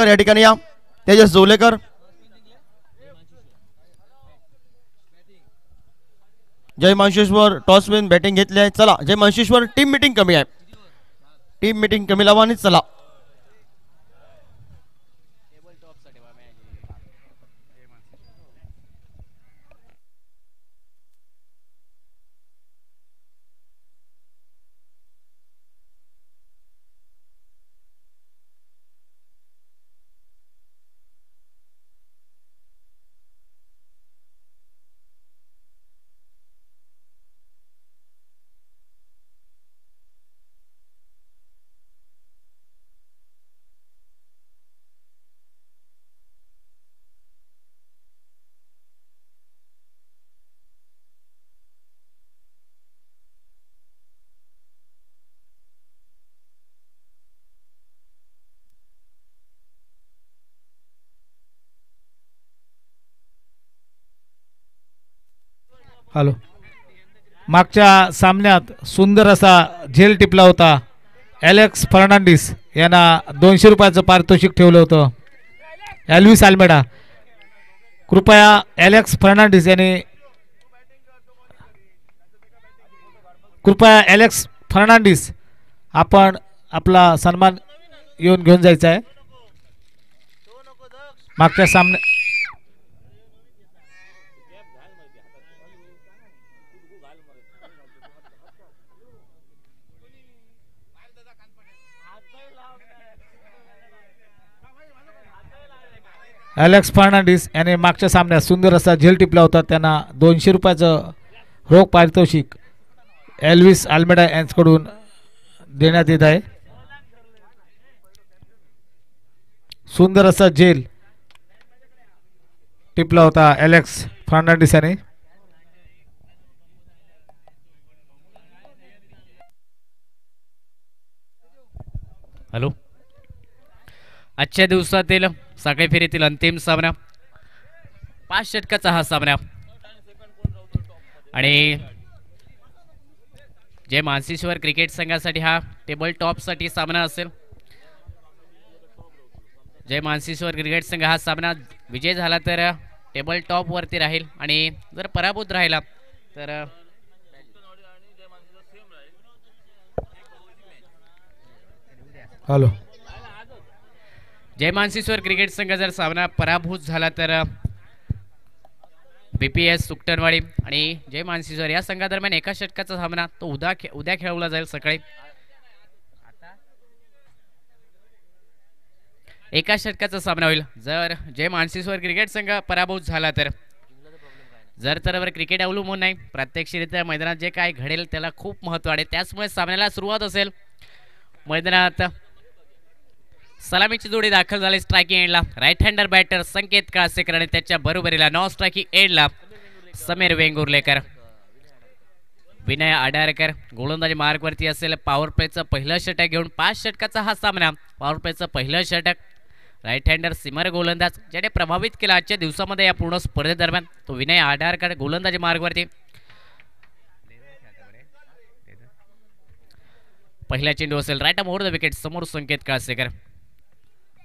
जोवलेकर या ठिकाणी या. तेजस जोवलेकर. जय मानशेश्वर टॉसमॅन बॅटिंग घेतली आहे. चला जय मानशेश्वर टीम मीटिंग कमी आहे. टीम मीटिंग कमी लावा आणि चला. हॅलो. मागच्या सामन्यात सुंदर असा झेल टिपला होता. एलेक्स फर्नांडिस यांना 200 रुपयाचं पारितोषिक ठेवलं होतं. Elvis Almeida. कृपया एलेक्स फर्नांडिस यांनी आपण आपला सन्मान येऊन घेऊन जायचा आहे. मागच्या सामन्या एलेक्स फर्नांडिस याने मागच्या सामन्यात सुंदर असा झेल टिपला होता. त्यांना 200 रुपयाचं रोख पारितोषिक एल्विस अल्मेडा यांच्याकडून देण्यात येत आहे. सुंदर असा झेल टिपला होता एलेक्स फर्नांडिस याने. हॅलो. आजच्या दिवसातील सगळे फेरीतील अंतिम सामना 5 षटकाचा हा सामना आणि जय मानशेश्वर क्रिकेट संघासाठी हा टेबल टॉप साठी सामना असेल. जय मानशेश्वर क्रिकेट संघ हा सामना विजय झाला तर टेबल टॉप वरती राहील आणि जर पराभूत राहिला तर हॅलो. जय मानशेश्वर क्रिकेट संघ जर सामना पराभूत झाला तर बीपीएस सुकटनवाडी आणि जय मानशेश्वर या संघादरम्यान एका षटकाचा सामना तो उद्या खेळवला जाईल. सकाळी एका षटकाचा सामना होईल. जर जय मानशेश्वर क्रिकेट संघ पराभूत झाला तर जर क्रिकेट अवलंबून नाही, प्रात्यक्षिकरित्या मैदानात जे काय घडेल त्याला खूप महत्त्व आहे. त्याचमुळे सामन्याला सुरुवात असेल. मैदानात सलामीची जोडी दाखल झाली. स्ट्रायकिंग एंडला राईट हँडर बॅटर संकेत काळसेकर आणि त्याच्या बरोबरीला नॉन स्ट्रायकिंग एंडला समीर वेंगुर्लेकर. विनय आडारकर गोलंदाजी मार्गवरती असेल. पॉवर प्लेचं पहिलं षटक घेऊन 5 षटकाचा हा सामना. पॉवर प्लेचं पहिलं षटक राईट हँडर सिमर गोलंदाज ज्याने प्रभावित केला आजच्या दिवसामध्ये या पूर्ण स्पर्धेदरम्यान तो विनय आडारकर गोलंदाजी मार्गवरती. पहिला चेंडू असेल राईट मोर द विकेट समोर संकेत काळसेकर.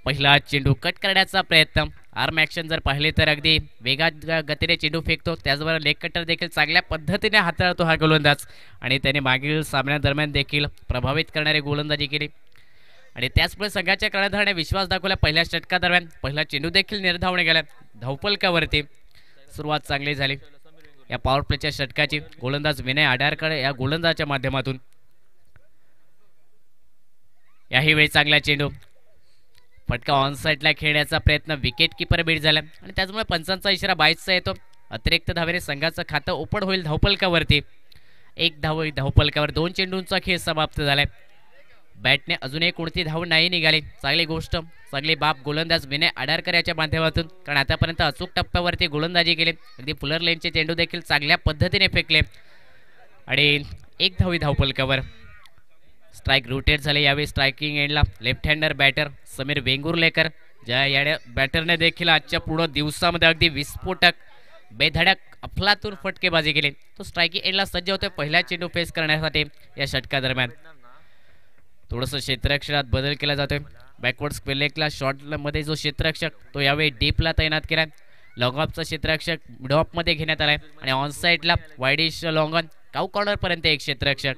पहिला चेंडू कट करण्याचा प्रयत्न. आर्म ॲक्शन जर पाहिले तर अगदी वेगात गतीने चेंडू फेकतो. त्याचबरोबर लेग कटर देखील चांगल्या पद्धतीने हाताळतो हा गोलंदाज आणि त्याने मागील सामन्यादरम्यान देखील प्रभावित करणारी गोलंदाजी केली आणि त्याचमुळे संघाच्या कर्णधाराने विश्वास दाखवला. पहिल्या षटकादरम्यान पहिला चेंडू देखील निर्धावने गेला धावफलकावरती. सुरुवात चांगली झाली या पॉवर प्लेच्या षटकाची. गोलंदाज विनय आडारकर या गोलंदाजाच्या माध्यमातून याही वेळी चांगला चेंडू फटका ऑन साईडला खेळण्याचा प्रयत्न. विकेट किपर बीट झाला आणि त्याचमुळे पंचांचा इशारा 22चा येतो. अतिरिक्त धावेने संघाचं खातं ओपन होईल धावफलकावरती. 1 धाव धावफलकावर 2 चेंडूंचा खेळ समाप्त झालाय. बॅटने अजूनही कोणती धाव नाही निघाली. चांगली गोष्ट, चांगली बाब गोलंदाज विनय आडारकर याच्या माध्यमातून, कारण आतापर्यंत अचूक टप्प्यावरती गोलंदाजी केली. अगदी फुलर लेनचे चेंडू देखील चांगल्या पद्धतीने फेकले आणि 1 धावी धावफलकावर. स्ट्राइक रोटेट झाले यावेळी स्ट्रायकिंग एंडला left hander batter Sameer Vengurlekar. ज्या या बॅटरने देखील आजच्या पूर्ण दिवसामध्ये अगदी विस्फोटक बेधडक अफलातून फटकेबाजी केली. तो स्ट्रायकिंग एंडला सज्ज होतोय पहिला चेंडू फेस करण्यासाठी. या षटकादरम्यान थोडंसं क्षेत्ररक्षणात बदल केला जातोय. बॅकवर्ड स्क्वेअर लेगला शॉर्ट मध्ये जो क्षेत्ररक्षक तो यावेळी डीपला तैनात केला. लॉंग ऑफचा क्षेत्ररक्षक मिड ऑफ मध्ये घेण्यात आलाय आणि ऑन साईडला widish long on cow corner पर्यंत एक क्षेत्ररक्षक.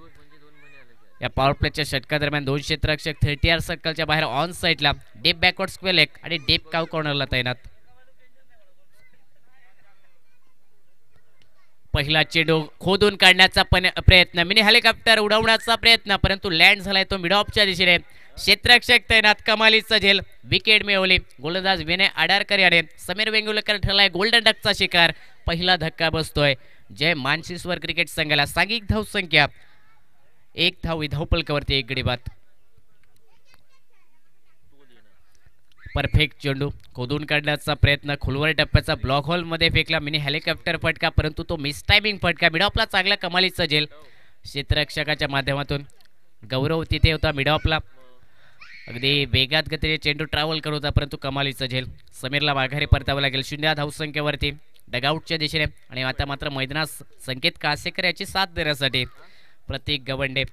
या पॉवर प्लेच्या षटकादरम्यान 2 क्षेत्ररक्षक 30 सर्कलच्या बाहेर ऑन साईडला डीप बॅकवर्ड स्क्वेअर लेग आणि डीप काऊ कॉर्नरला तैनात. पहिला चेंडू खोदून काढण्याचा प्रयत्न, मिनी हेलिकॉप्टर उडवण्याचा प्रयत्न, परंतु लँड झालाय तो मिड ऑफच्या दिशेने. क्षेत्ररक्षक तैनात, कमालीचा झेल, विकेट मिळवली. गोलंदाज विनय आडारकर याने समीर वेंगुर्लेकर ठरलाय गोल्डन डकचा शिकार. पहिला धक्का बसतोय जय मानशिश्वर क्रिकेट संघाला. सांघिक धाव संख्या 1 धाव धावपलकावरती 1 गडी बाद. परफेक्ट चेंडू खोदून काढण्याचा प्रयत्न, खोलवर टप्प्याचा ब्लॉक होल मध्ये फेकला. मिनी हेलिकॉप्टर फटका, परंतु तो मिस टायमिंग फटका. मिडॉपला चांगला कमालीचा झेल. क्षेत्ररक्षकाच्या माध्यमातून गौरव तिथे होता. मिडॉपला अगदी वेगात गतीने चेंडू ट्रॅव्हल करत होता, परंतु कमालीचा झेल. समीरला माघारी परतावं लागेल 0 धावसंख्येवरती डगआउटच्या दिशेने. आणि आता मात्र मैदानात संकेत कासेकर याची साथ देण्यासाठी प्रतीक गवंडे.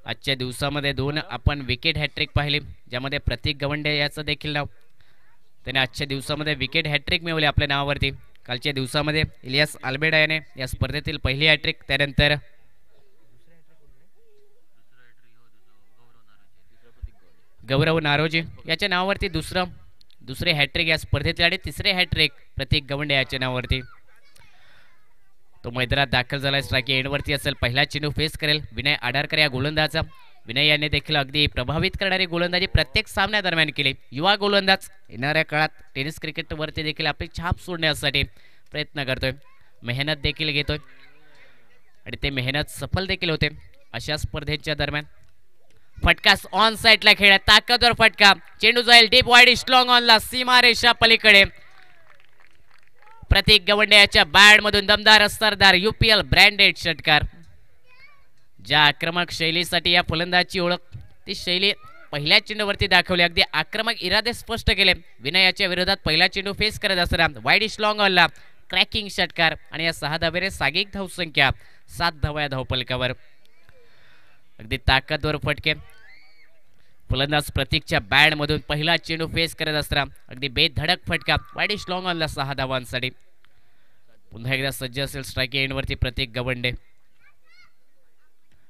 आजच्या दिवसामध्ये 2 आपण विकेट हॅट्रिक पाहिली, ज्यामध्ये प्रतीक गवंडे याचं देखील नाव. त्याने आजच्या दिवसामध्ये विकेट हॅट्रिक मिळवली आपल्या नावावरती. कालच्या दिवसामध्ये इलियास अल्मेडा याने या स्पर्धेतील पहिली हॅट्रिक, त्यानंतर गौरव नारोजी याच्या नावावरती दुसरे हॅट्रिक या स्पर्धेतील आणि तिसरे हॅट्रिक प्रतीक गवंडे याच्या नावावरती. तो मैदानात दाखल झाला. स्ट्राईक एंडवरती असेल. पहिला चेंडू फेस करेल विनय आडारकर या गोलंदाजा. विनय याने देखील अगदी प्रभावित करणारी गोलंदाजी प्रत्येक सामन्यादरम्यान केली. युवा गोलंदाज येणाऱ्या काळात टेनिस क्रिकेटवरती देखील आपली छाप सोडण्यासाठी प्रयत्न करतोय, मेहनत देखील घेतोय आणि ते मेहनत सफल देखील होते. अशा स्पर्धेच्या दरम्यान फटका ऑन साईडला खेळ, ताकदवर फटका. चेंडू जाईल डीप वाईडिश लॉंग ऑनला, सीमारेषा पलीकडे. प्रतीक गवंडे याच्या बॅट मधून दमदार असरदार UPL ब्रँडेड षटकार. ज्या आक्रमक शैलीसाठी या फलंदाची ओळख, ती शैली पहिल्या चेंडूवरती दाखवली. अगदी आक्रमक इरादे स्पष्ट केले. विनयाच्या विरोधात पहिला चेंडू फेस करत असताना वाईडिश लॉंग ऑनला क्रॅकिंग षटकार आणि या 6 धावेने सांघिक धावसंख्या 7 धावा धावपलकावर. अगदी ताकदवर फटके. फलंदाज प्रतीकच्या बॅट मधून पहिला चेंडू फेस करत असताना अगदी बेधडक फटका. वाईडिश लॉंग ऑनला 6 धावांसाठी. पुन्हा एकदा सज्ज असेल स्ट्राईक एंडवरती प्रतीक गवंडे.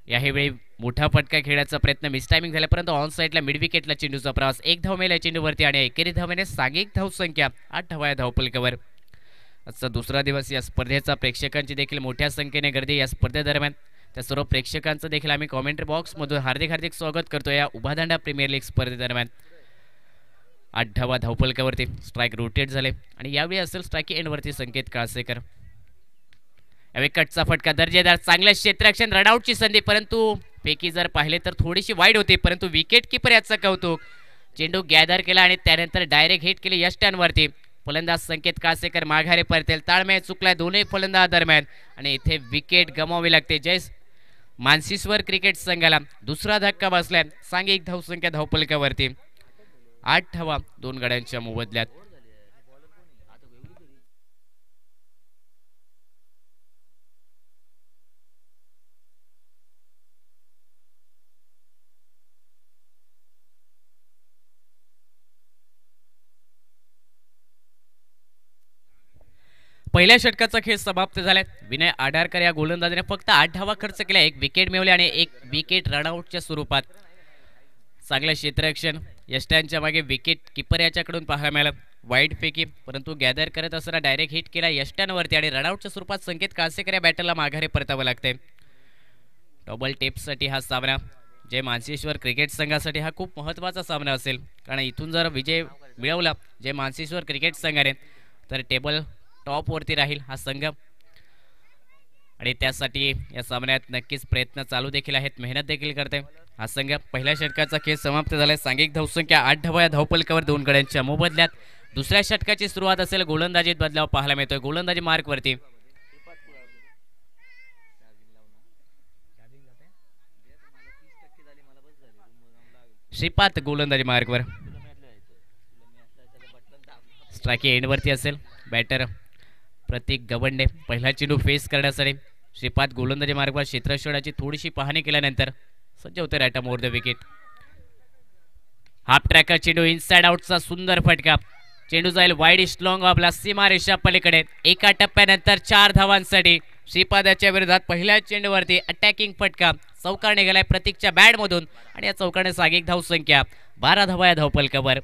यावेळी मोठा फटका खेळण्याचा प्रयत्न मिस टायमिंग झाला, परंतु ऑन साईडला मिड विकेटला चेंडूचा प्रवास. 1 धाव मिळाला चेंडूवरती आणि एकेरी धावेने सांघिक धावसंख्या 8 धावा धावपलकावर. आजचा दुसरा दिवस या स्पर्धेचा प्रेक्षकांची देखील मोठ्या संख्येने गर्दी या स्पर्धेदरम्यान. त्या सर्व प्रेक्षकांचं देखील आम्ही कॉमेंट्री बॉक्समधून हार्दिक स्वागत करतो या उभादांडा प्रीमियर लीग स्पर्धेदरम्यान. 8 धावा धावपलकावरती स्ट्राईक रोटेट झाले आणि यावेळी असेल स्ट्राईक एंडवरती संकेत काळसेकर. यावेळी कटचा फटका दर्जेदार, चांगलं क्षेत्ररक्षण, रनआउटची संधी, परंतु पैकी जर पाहिले तर थोडीशी वाईड होती, परंतु विकेट किपर याचं कौतुक. चेंडू गॅदर केला आणि त्यानंतर डायरेक्ट हिट केली यष्ट्यांवरती. फलंदाज संकेत काळसेकर माघारी परतेल. ताळमेळ चुकलाय दोन्ही फलंदाज दरम्यान आणि इथे विकेट गमावी लागते. जय मानशिश्वर क्रिकेट संघाला दुसरा धक्का बसलाय. सांघिक धावसंख्या धावपलकावरती 8 धावा 2 गड्यांच्या मोबदल्यात. पहिल्या षटकाचा खेळ समाप्त झालाय. विनय आडारकर या गोलंदाजाने फक्त 8 धावा खर्च केल्या, 1 विकेट मिळवली आणि 1 विकेट रनआउटच्या स्वरूपात. चांगलं क्षेत्ररक्षण, यष्ट्यांच्या मागे विकेट किपर याच्याकडून पाहायला मिळालं. वाईड फेकी, परंतु गॅदर करत असताना डायरेक्ट हिट केला यष्ट्यांवरती आणि रनआउटच्या स्वरूपात संकेत काळसेकर या बॅटरला माघारी परतावं लागतंय. डबल टेपसाठी हा सामना जय मानशिश्वर क्रिकेट संघासाठी हा खूप महत्त्वाचा सामना असेल, कारण इथून जर विजय मिळवला जय मानशिश्वर क्रिकेट संघाने तर टेबल टॉपवरती राहील हा संघ आणि त्यासाठी या सामन्यात नक्कीच प्रयत्न चालू देखील आहेत, मेहनत देखील करते हा संघ. पहिल्या षटकाचा खेळ समाप्त झालाय. सांघिक धावसंख्या 8 धावा धावपलकावर 2 गड्यांच्या मोबदल्यात. दुसऱ्या षटकाची सुरुवात असेल गोलंदाजीत बदलाव पाहायला मिळतोय. गोलंदाजी मार्कवरती श्रीपाद गोलंदाजी मार्कवर. स्ट्राईक एंडवरती असेल बॅटर प्रतीक गवंडे. पहिला चेंडू फेस करण्यासाठी श्रीपाद गोलंदाजी मार्गावर क्षेत्ररक्षणाची थोडीशी पाहणी केल्यानंतर सज्ज होते रायटा मोर द विकेट. हाफ ट्रॅकर चेंडू इनसाइड आउटचा सुंदर फटका. चेंडू जाईल वाईडिश लॉंग ऑफला सीमारेषा पलीकडे. एका टप्प्यानंतर 4 धावांसाठी श्रीपादाच्या विरोधात पहिल्या चेंडूवरती अटॅकिंग फटका. चौकार निघालाय प्रतीकच्या बॅटमधून आणि या चौकाने सागिक धावसंख्या 12 धावा या धावपलकावर.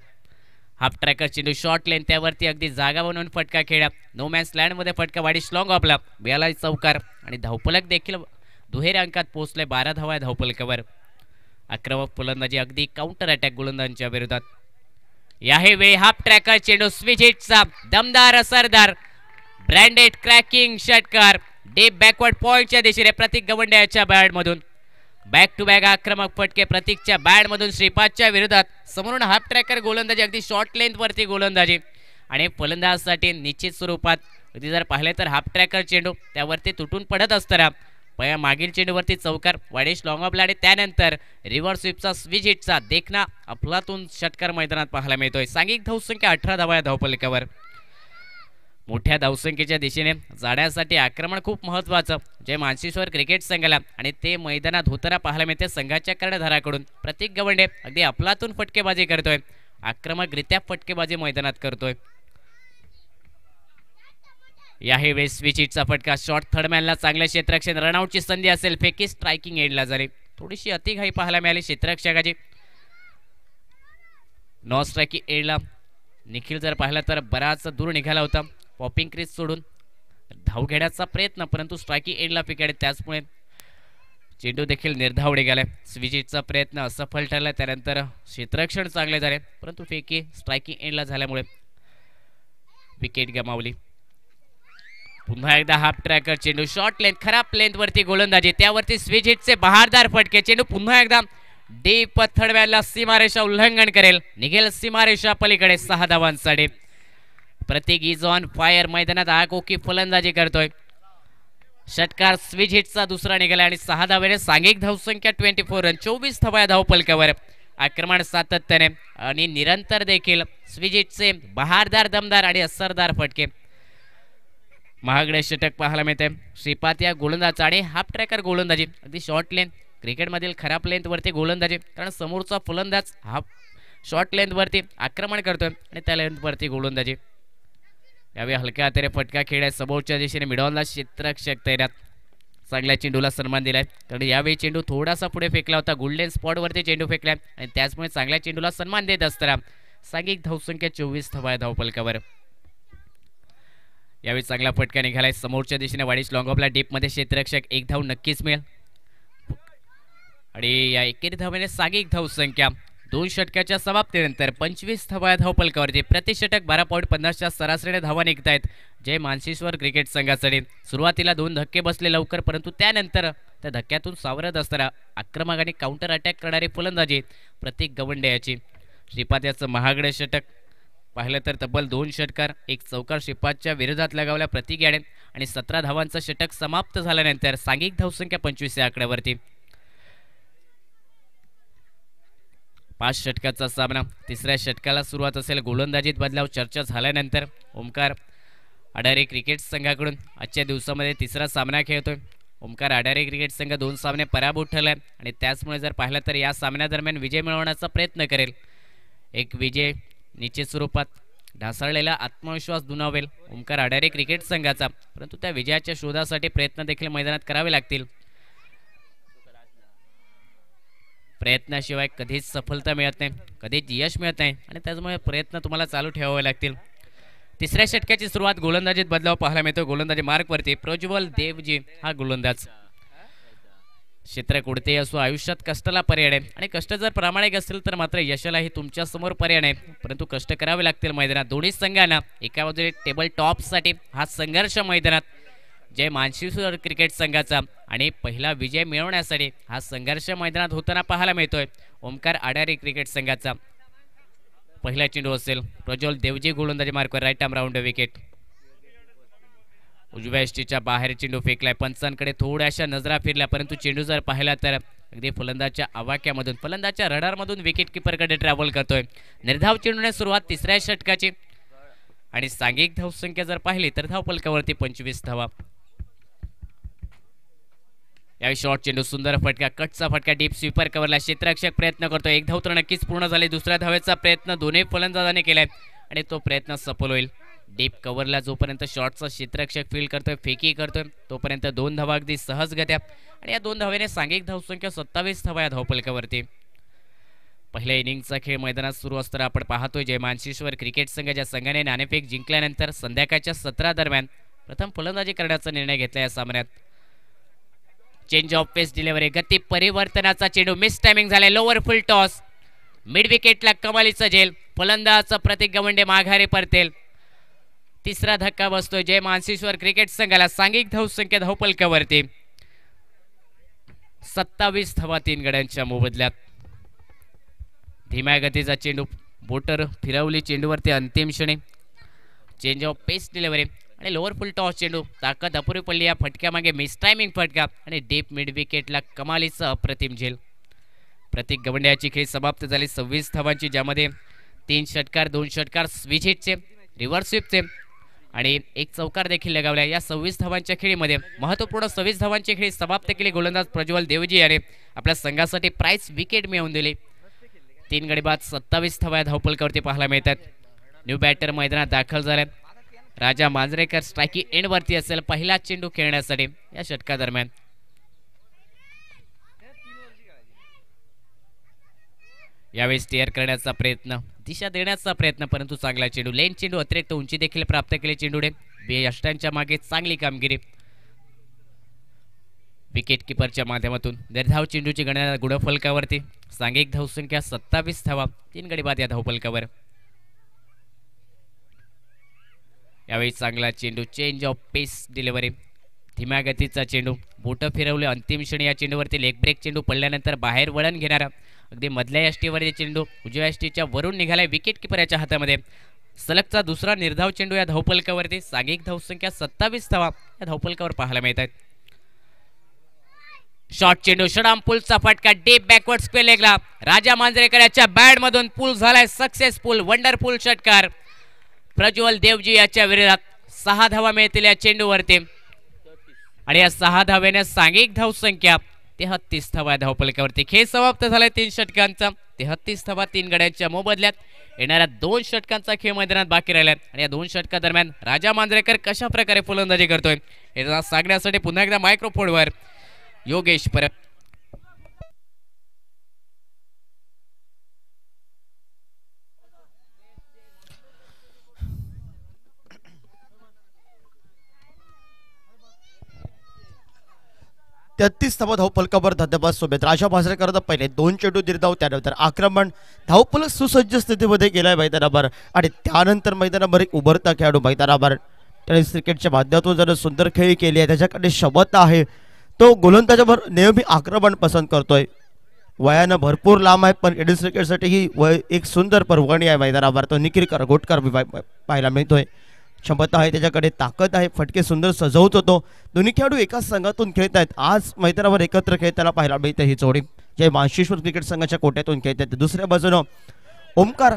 हाफ ट्रॅकर चेंडू शॉर्ट लेन त्यावरती अगदी जागा बनवून फटका खेळा. नो मॅन्स लँडमध्ये फटका वाईडिश लॉंग ऑफला बेला चौकार आणि धावपलक देखील दुहेऱ्या अंकात पोहोचले. 12 धावा या धावपलकावर. आक्रमक फलंदाजी अगदी काउंटर अटॅक गोलंदाजांच्या विरोधात. याही वेळी हाफ ट्रॅकर चेंडू स्विच हिटचा दमदार असरदार ब्रँडेड क्रॅकिंग षटकार डीप बॅकवर्ड पॉइंटच्या दिशेने प्रतीक गवंडे याच्या बॅटमधून. बॅक टू बॅक आक्रमक फटके प्रतीकच्या बॅटमधून श्रीपादच्या विरोधात. समोरून हाफ ट्रॅकर गोलंदाजी अगदी शॉर्ट लेंथवरती गोलंदाजी आणि फलंदाजासाठी निश्चित स्वरूपात अगदी जर पाहिले तर हाफ ट्रॅकर चेंडू त्यावरती तुटून पडत असताना मागील चेंडूवरती चौकार वाईडिश लॉंग ऑफला आणि त्यानंतर रिव्हर्स स्वीपचा स्विच हिटचा देखना अफलातून षटकार मैदानात पाहायला मिळतोय. सांघिक धावसंख्या 18 धावा या धावपलकावर. मोठ्या धावसंख्येच्या दिशेने जाण्यासाठी आक्रमण खूप महत्त्वाचं जे मानसीश्वर क्रिकेट संघाला आणि ते मैदानात होताना पाहायला मिळते संघाच्या कर्णधाराकडून. प्रतीक गवंडे अगदी अफलातून फटकेबाजी करतोय. आक्रमकरित्या फटकेबाजी मैदानात करतोय. याही वेळेस स्विच हिटचा फटका. शॉर्ट थर्डमॅनला चांगलं क्षेत्ररक्षण रनआउटची संधी असेल. फेकी स्ट्रायकिंग एंडला झाली. थोडीशी अतिघाई पाहायला मिळाली क्षेत्ररक्षकाची. नॉन स्ट्रायकिंग एंडला निखिल जर पाहिला तर बराच दूर निघाला होता. पॉपिंग क्रीज सोडून धाव घेण्याचा प्रयत्न परंतु स्ट्रायकिंग एंडला पिकाडे त्याचमुळे चेंडू देखील निर्धाव निघालाय. स्विच हिटचा प्रयत्न असफल ठरला. त्यानंतर क्षेत्ररक्षण चांगले झाले परंतु फेकी स्ट्रायकिंग एंडला झाल्यामुळे विकेट गमावली. पुन्हा एकदा हाफ ट्रॅकर चेंडू शॉर्ट लेंथ खराब लेंथवरती गोलंदाजी त्यावरती स्विच हिटचे बहारदार फटके. चेंडू पुन्हा एकदा डीप थर्डमॅनला सीमारेषा उल्लंघन करेल. निघेल सीमारेषा पलीकडे 6 धावांसाठी. प्रतीक इज ऑन फायर. मैदानात आगोकी फलंदाजी करतोय. षटकार स्विच हिटचा दुसरा निघाला आणि 6 धावेने सांघिक धावसंख्या 24 रन 24 धावा या धावपलकावर. आक्रमण सातत्याने आणि निरंतर देखील स्विच हिटचे बहारदार दमदार आणि असरदार फटके. महागडे षटक पाहायला मिळते श्रीपाद या गोलंदाज आणि हाफ ट्रॅकर गोलंदाजी अगदी शॉर्ट लेंथ क्रिकेटमधील खराब लेंथवरती गोलंदाजी कारण समोरचा फलंदाज हाफ शॉर्ट लेंथवरती आक्रमण करतोय आणि त्या लेंथवरती गोलंदाजी. यावेळी हलक्या हाताने फटका खेळाय. समोरच्या दिशेने मिडॉनला क्षेत्ररक्षक तैनात. चांगल्या चेंडूला सन्मान दिलाय कारण यावेळी चेंडू थोडासा पुढे फेकला होता. गोल्डन स्पॉटवरती चेंडू फेकलाय आणि त्याचमुळे चांगल्या चेंडूला सन्मान देत असताना सांघिक धावसंख्या 24 धावा या धावपलकावर. यावेळी चांगला फटका निघालाय. समोरच्या दिशेने वाईडिश लॉंग ऑफला डीपमध्ये क्षेत्ररक्षक. 1 धाव नक्कीच मिळेल आणि या एकेरी धावेने सांघिक धावसंख्या 2 षटकाच्या समाप्तीनंतर 25 धावा या धावपलकावरती. प्रति षटक 12.50च्या सरासरीने धावा निघत आहेत जय मानसीश्वर क्रिकेट संघासाठी. सुरुवातीला 2 धक्के बसले लवकर परंतु त्यानंतर त्या धक्क्यातून सावरत असताना आक्रमक आणि काउंटर अटॅक करणारी फलंदाजी प्रतीक गवंडे याची. श्रीपाद याचं महागडे षटक पाहिलं तर तब्बल 2 षटकार 1 चौकार श्रीपादच्या विरोधात लगावल्या प्रतीक याने आणि 17 धावांचं षटक समाप्त झाल्यानंतर सांघिक धावसंख्या 25 या आकड्यावरती. 5 षटकाचा सामना. तिसऱ्या षटकाला सुरुवात असेल. गोलंदाजीत बदलाव चर्चा झाल्यानंतर ओमकार अडारे क्रिकेट संघाकडून आजच्या दिवसामध्ये तिसरा सामना खेळतोय. ओमकार अडारे क्रिकेट संघ 2 सामने पराभूत ठरलाय आणि त्याचमुळे जर पाहिलं तर या सामन्यादरम्यान विजय मिळवण्याचा प्रयत्न करेल. एक विजय निश्चित स्वरूपात ढासळलेला आत्मविश्वास दुणावेल ओमकार अडारे क्रिकेट संघाचा परंतु त्या विजयाच्या शोधासाठी प्रयत्न देखील मैदानात करावे लागतील. प्रयत्नाशिवाय कधीच सफलता मिळत नाही कधीच यश मिळत नाही आणि त्यामुळे प्रयत्न तुम्हाला चालू ठेवावे लागतील. तिसऱ्या षटकाची सुरुवात गोलंदाजीत बदलाव पाहायला मिळतो. गोलंदाजी मार्कवरती प्रज्वल देवजी हा गोलंदाज. क्षेत्र कोणतेही असो आयुष्यात कष्टाला पर्याय आहे आणि कष्ट जर प्रामाणिक असेल तर मात्र यशालाही तुमच्या समोर पर्याय नाही परंतु कष्ट करावे लागतील मैदानात. दोन्ही संघांना एका बाजूने टेबल टॉपसाठी हा संघर्ष मैदानात जय मानसीश्वर क्रिकेट संघाचा आणि पहिला विजय मिळवण्यासाठी हा संघर्ष मैदानात होताना पाहायला मिळतोय. ओमकार अडारे क्रिकेट संघाचा पहिला चेंडू असेल. प्रज्वल देवजी गोलंदाजी मार्कवर राईट आर्म राऊंड विकेट. उजव्या यष्टीच्या बाहेर चेंडू फेकलाय. पंचांकडे थोड्याशा नजरा फिरल्या परंतु चेंडू जर पाहिला तर अगदी फलंदाजच्या आवाक्यामधून फलंदाजच्या रडारमधून विकेट किपरकडे ट्रॅव्हल करतोय. निर्धाव चेंडूने सुरुवात तिसऱ्या षटकाची आणि सांघिक धावसंख्या जर पाहिली तर धावपलकावरती 25 धावा. या शॉर्ट चेंडू सुंदर फटका कटचा फटका डीप स्वीपर कव्हरला क्षेत्ररक्षक प्रयत्न करतो. एक धाव तर नक्कीच पूर्ण झाले. दुसऱ्या धावेचा प्रयत्न दोन्ही फलंदाजांनी केलाय आणि तो प्रयत्न सफल होईल. डीप कव्हरला जोपर्यंत शॉटचा क्षेत्ररक्षक फील्ड करतोय फेकी करतोय तोपर्यंत 2 धावा अगदी सहजगत्या आणि या 2 धावेने सांघिक धावसंख्या 27 धावा या धावफलकावरती. पहिल्या इनिंगचा खेळ मैदानात सुरू असताना आपण पाहतोय जय मानशेश्वर क्रिकेट संघ ज्या संघाने नाणेफेक जिंकल्यानंतर संध्याकाळच्या 17 दरम्यान प्रथम फलंदाजी करण्याचा निर्णय घेतला या सामन्यात. चेंज ऑफ पेस डिलिव्हरी गती परिवर्तनाचा चेंडू मिस टायमिंग झालाय. लोअर फुल टॉस मिड विकेटला कमालीचा झेल. फलंदाज प्रतीक गवंडे माघारी परतेल. तिसरा धक्का बसतोय जय मानशेश्वर क्रिकेट संघाला. सांघिक धावसंख्या धावफलकावरती 27 धावा 3 गड्यांच्या मोबदल्यात. धीम्या गतीचा चेंडू बोटर फिरवली चेंडूवरती अंतिम क्षणी. चेंज ऑफ पेस डिलिव्हरी आणि लोअर फुल टॉस चेंडू ताकद अपुरी पडली या फटक्यामागे मिस टायमिंग फटका आणि डीप मिड विकेटला कमालीचा अप्रतिम झेल. प्रतीक गवंडे याची खेळ समाप्त झाली 26 धावांची ज्यामध्ये 3 षटकार 2 षटकार स्विच हिटचे रिव्हर्स स्वीपचे आणि 1 चौकार देखील लगावला. या 26 धावांच्या खेळीमध्ये महत्त्वपूर्ण 26 धावांची खेळी समाप्त केली. गोलंदाज प्रज्वल देवजी याने आपल्या संघासाठी प्राइस विकेट मिळवून दिली. 3 गडी बाद 27 धावा धावफलकावरती पाहायला मिळतात. न्यू बॅटर मैदानात दाखल झाले. राजा मांजरेकर स्ट्रायकी एंडवरती असेल पहिला चेंडू खेळण्यासाठी या षटकादरम्यान. यावेळी स्टेअर करण्याचा प्रयत्न दिशा देण्याचा प्रयत्न परंतु चांगला चेंडू लेन चेंडू अतिरिक्त उंची देखील प्राप्त केले. चेंडूने यष्टांच्या मागे चांगली कामगिरी. विकेट किपरच्या माध्यमातून निर्धाव चेंडूची गणना गुणफलकावरती. सांघिक धावसंख्या 27 धावा 3 गडी बाद या धावफलकावर. यावेळी चांगला चेंडू चेंज ऑफ पेस डिलिव्हरी धीम्या गतीचा चेंडू बोटं फिरवले अंतिम क्षणी. या चेंडूवरती लेग ब्रेक चेंडू पडल्यानंतर बाहेर वळण घेणारा अगदी मधल्या यष्टीवरती चेंडू उजव्या यष्टीच्या वरून निघालाय विकेट किपरच्या हातामध्ये. सलगचा दुसरा निर्धाव चेंडू या धावफलकावरती. सांघिक धावसंख्या 27 धावा या धावफलकावर पाहायला मिळतात. शॉर्ट चेंडू शडाम पुलचा फटका डीप बॅकवर्ड स्क्वेअर लेगला. राजा मांजरेकर याच्या बॅट मधून पूल झालाय सक्सेसफुल वंडरफुल षटकार. प्रज्वल देवजी याच्या विरोधात 6 धावा मिळतील या चेंडूवरती आणि या 6 धाव्याने सांघिक धावसंख्या 33 धावा धावफलकावरती. खेळ समाप्त झालाय 3 षटकांचा 33 धावा 3 गड्यांच्या मोबदल्यात. येणाऱ्या 2 षटकांचा खेळ मैदानात बाकी राहिला आणि या 2 षटकादरम्यान राजा मांजरेकर कशा प्रकारे फलंदाजी करतोय हे सांगण्यासाठी पुन्हा एकदा मायक्रोफोनवर योगेश परब. तेहतीस धावा धावफलकावर धन्यवाद सोबत. राजा मांजरेकर पहिले 2 चेंडू निर्धाव त्यानंतर आक्रमण धावफलक सुसज्ज स्थितीमध्ये गेलाय मैदानावर आणि त्यानंतर मैदानावर एक उभरता खेळाडू मैदानावर टेनिस क्रिकेटच्या माध्यमातून जर सुंदर खेळी केली आहे त्याच्याकडे क्षमता आहे. तो गोलंदाजावर नेहमी आक्रमण पसंत करतोय. वयानं भरपूर लांब आहे पण टेनिस क्रिकेटसाठी ही वय एक सुंदर परवणी आहे मैदानावर. तो निखिल करगोटकर पाहायला मिळतोय. क्षमता आहे त्याच्याकडे ताकद आहे फटके सुंदर सजवत होतो. दोन्ही खेळाडू एकाच संघातून खेळत आहेत. आज मैदानावर एकत्र खेळताना पाहायला मिळते ही जोडी जय मानशेश्वर क्रिकेट संघाच्या कोट्यातून खेळत आहेत. दुसऱ्या बाजूनं ओमकार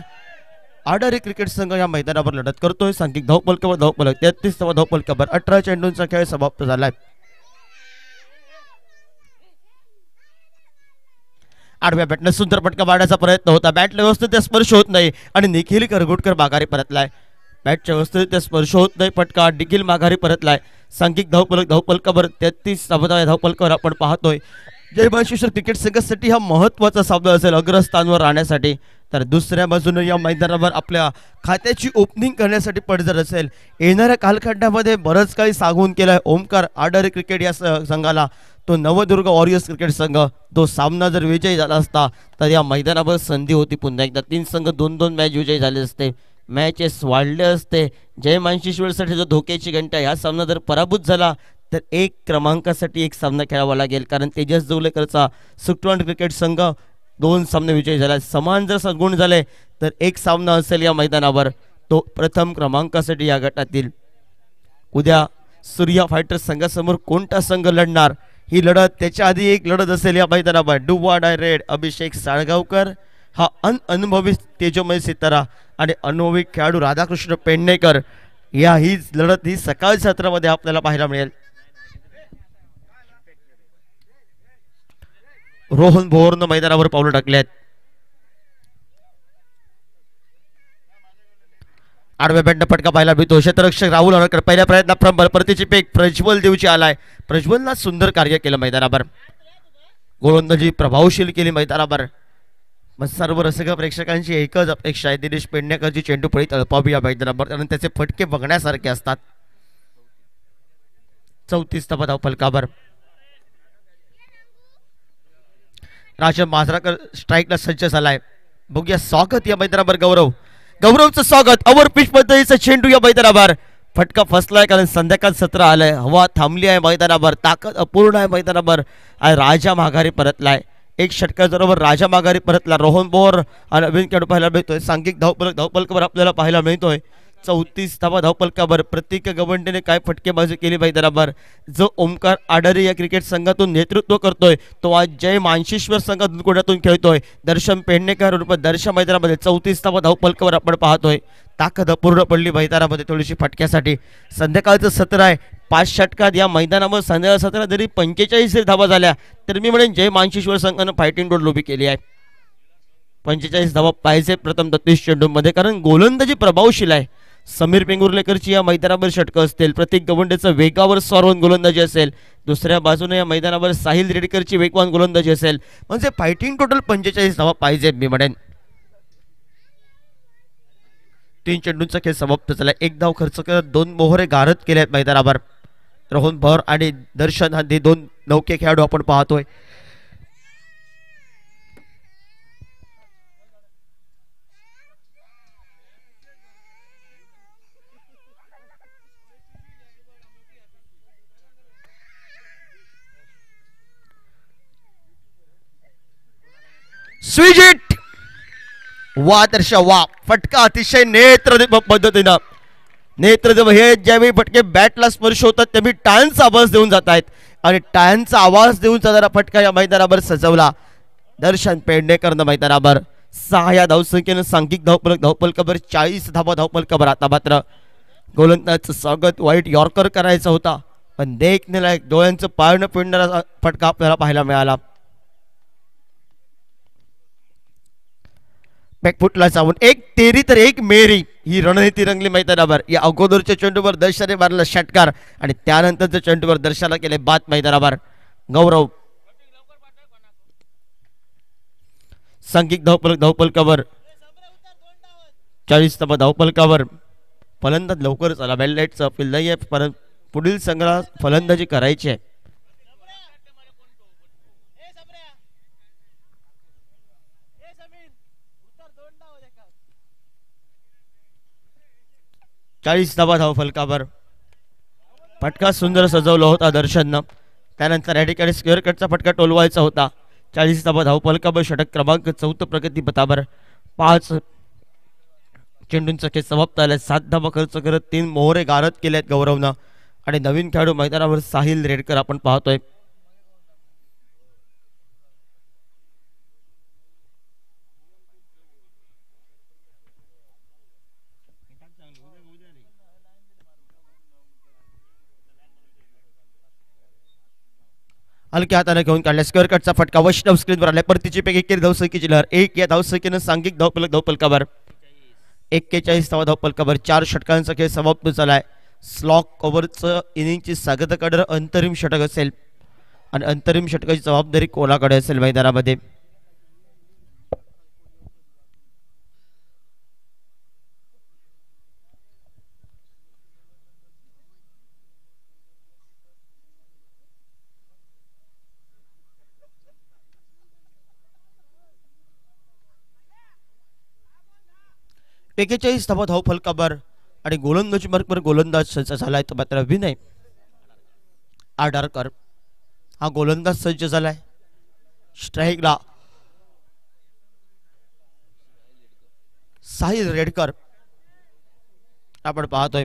आडारी क्रिकेट संघ या मैदानावर लढत करतोय. सांघिक धावफलकावर धावफलक 33 धावफलकावर 18 चेंडूंचा खेळ समाप्त झालाय. 8व्या बॅटने सुंदर फटका मारण्याचा प्रयत्न होता. बॅटला व्यवस्थित स्पर्श होत नाही आणि निखिल करगोटकर माघारी परतलाय. बॅटच्या व्यवस्थित स्पर्श होत नाही फटका निखिल माघारी परतलाय. सांघिक धावफलकावर 33 धावफलकावर आपण पाहतोय. जय मानशेश्वर क्रिकेट संघासाठी हा महत्त्वाचा सामना असेल अग्रस्थानावर राहण्यासाठी. तर दुसऱ्या बाजूने या मैदानावर आपल्या खात्याची ओपनिंग करण्यासाठी पडझड असेल. येणाऱ्या कालखंडामध्ये बरंच काही सांगून केलंय ओमकार आडारी क्रिकेट या संघाला. तो नवदुर्ग वॉरियर्स क्रिकेट संघ तो सामना जर विजयी झाला असता तर या मैदानावर संधी होती पुन्हा एकदा. 3 संघ 2-2 मॅच विजयी झाले असते. मॅचेस वाढले असते. जय मानशेश्वरसाठी जो धोक्याची घंटा ह्या सामना जर पराभूत झाला तर 1 क्रमांकासाठी एक सामना खेळावा लागेल कारण तेजस जोगलेकरचा सुटवंड क्रिकेट संघ 2 सामने विजयी झाला. समान जर गुण झाले तर 1 सामना असेल या मैदानावर तो प्रथम क्रमांकासाठी या गटातील. उद्या सूर्या फायटर्स संघासमोर कोणता संघ लढणार ही लढत त्याच्या आधी एक लढत असेल या मैदानावर. डुवा डाय रेड अभिषेक साळगावकर हा अनुभवी तेजोमय सितारा आणि अनुभवी खेळाडू राधाकृष्ण पेडणेकर या ही लढत ही सकाळच्या सत्रामध्ये आपल्याला पाहायला मिळेल. रोहन भोरनं मैदानावर पावलं टाकलेत. आडव्या बॅटनं फटका पाहायला मिळतो. क्षेत्ररक्षक राहुल अनकर पहिल्या प्रयत्नात परतीची पेक प्रज्वल देवची आलाय. प्रज्वलनं सुंदर कार्य केलं मैदानावर. गोलंदाजी प्रभावशील केली मैदानावर. मग सर्व रसिक प्रेक्षकांची एकच अपेक्षा आहे, दिनेश पेडणेकरची चेंडू फळी तळपावी या मैदानावर, कारण त्याचे फटके बघण्यासारखे असतात. 34 धावा फलकावर. राजन माजराकर स्ट्राईकला सज्ज झालाय. बघूया स्वागत या मैदानावर. गौरवचं स्वागत. ओव्हर पिच पद्धतीचा चेंडू या मैदानावर. फटका फसलाय कारण संध्याकाळ सत्र आलंय. हवा थांबली आहे मैदानावर. ताकद अपूर्ण आहे मैदानावर. राजा माघारी परतलाय. एक षटकाबरोबर राजा माघारी परतला. रोहन बोर आणि नवीन खेळाडू पाहायला मिळतोय. सांघिक धावपलकावर आपल्याला पाहायला मिळतोय. 34 धावा धावपलकावर. प्रत्येक गवंडीने काय फटकेबाजी केली मैदानावर. जो ओमकार आडारे या क्रिकेट संघातून नेतृत्व करतोय तो आज जय मानशेश्वर संघातून कोण्यातून खेळतोय. दर्शन पेडणेकर रूप दर्शन मैदानामध्ये 34 धावा धावपलकावर आपण पाहतोय. ताकद अपूर्ण पडली मैदानामध्ये थोडीशी फटक्यासाठी. संध्याकाळचं सत्र आहे. 5 षटकात या मैदानावर संध्याकाळ सत्रात जरी 45 धावा झाल्या तर मी म्हणेन जय मानशेश्वर संघानं फायटिंग डोर उभी केली आहे. 45 धावा पाहिजे प्रथम 33 चेंडूमध्ये, कारण गोलंदाजी प्रभावशील आहे. समीर पेंगुर्लेकरची या मैदानावर षटकं असतील. प्रत्येक गवंडेचं वेगावर स्वारवून गोलंदाजी असेल. दुसऱ्या बाजूने या मैदानावर साहिल रेडकरची वेगवान गोलंदाजी असेल. म्हणजे फायटिंग टोटल 45 धावा पाहिजे मी म्हणेन. 3 चेंडूंचा खेळ समाप्त झाला. 1 धाव खर्च करत 2 मोहरे गारद केले आहेत मैदानावर. रोहन भर आणि दर्शन हांदे 2 नौके खेळाडू आपण पाहतोय. स्विजिट वा दर्शा वा. फटका अतिशय नेत्र पद्धतीनं. नेत्र हे ज्यावेळी फटके बॅटला स्पर्श होतात त्यावेळी टाळ्यांचा आवाज देऊन जात आहेत आणि टाळ्यांचा आवाज देऊन जाणारा फटका या मैदानावर सजवला दर्शन पेडणेकरनं मैदानावर. 6 या धावसंख्येनं सांघिक धावपलकावर 40 धावा धावपलकावर. आता मात्र गोलंदाजाचं स्वागत वाईट यॉर्कर करायचा होता पण देखणे डोळ्यांचं पाळणं पिळणारा फटका आपल्याला पाहायला मिळाला. बॅकफुटला जाऊन 1 तेरी तर 1 मेरी ही रणनीती रंगली मैदानावर. या अगोदरच्या चेंडूवर दर्शने मारला षटकार आणि त्यानंतरच्या चेंडूवर दर्शनाला केले बाद मैदानावर. गौरव सांघिक धावपलकावर 40 धावा धावपलकावर. फलंदाज लवकरच आला. बेललाईटचा अपील नाही आहे, परंतु पुढील संघाला फलंदाजी करायची आहे. चाळीस धावा धावफलकावर. फटका सुंदर सजवला होता दर्शननं. त्यानंतर या ठिकाणी स्क्वेअर कटचा फटका टोलवायचा होता. 40 धावा धावफलकावर. षटक क्रमांक 4 प्रगतीपथावर. 5 चेंडूंचा खेळ समाप्त झाला. 7 धावा खर्च करत 3 मोहरे गारद केलेत गौरवनं आणि नवीन खेळाडू मैदानावर साहिल रेडकर आपण पाहतोय. हलक्या हाताने घेऊन काढल्या. स्क्वेअर कटचा फटका वैष्णव स्क्रीनवर आला. परतीची पैकी एकेरी धावसंख्येची लहर. 1 या धावसंख्येनं सांघिक धावपलकावर 41 धावा धावपलकावर. 4 षटकांचा खेळ समाप्त झालाय. स्लॉक ओव्हरचं इनिंगची सांगता काढणारं अंतरिम षटक असेल आणि अंतरिम षटकाची जबाबदारी कोणाकडे असेल मैदानामध्ये. एकेचाळीस धावा धावफलकावर आणि गोलंदाजी मार्कवर गोलंदाज सज्ज झालाय. तो मात्र विनय आडारकर हा गोलंदाज सज्ज झालाय. स्ट्राईकला साहिल रेडकर आपण पाहतोय.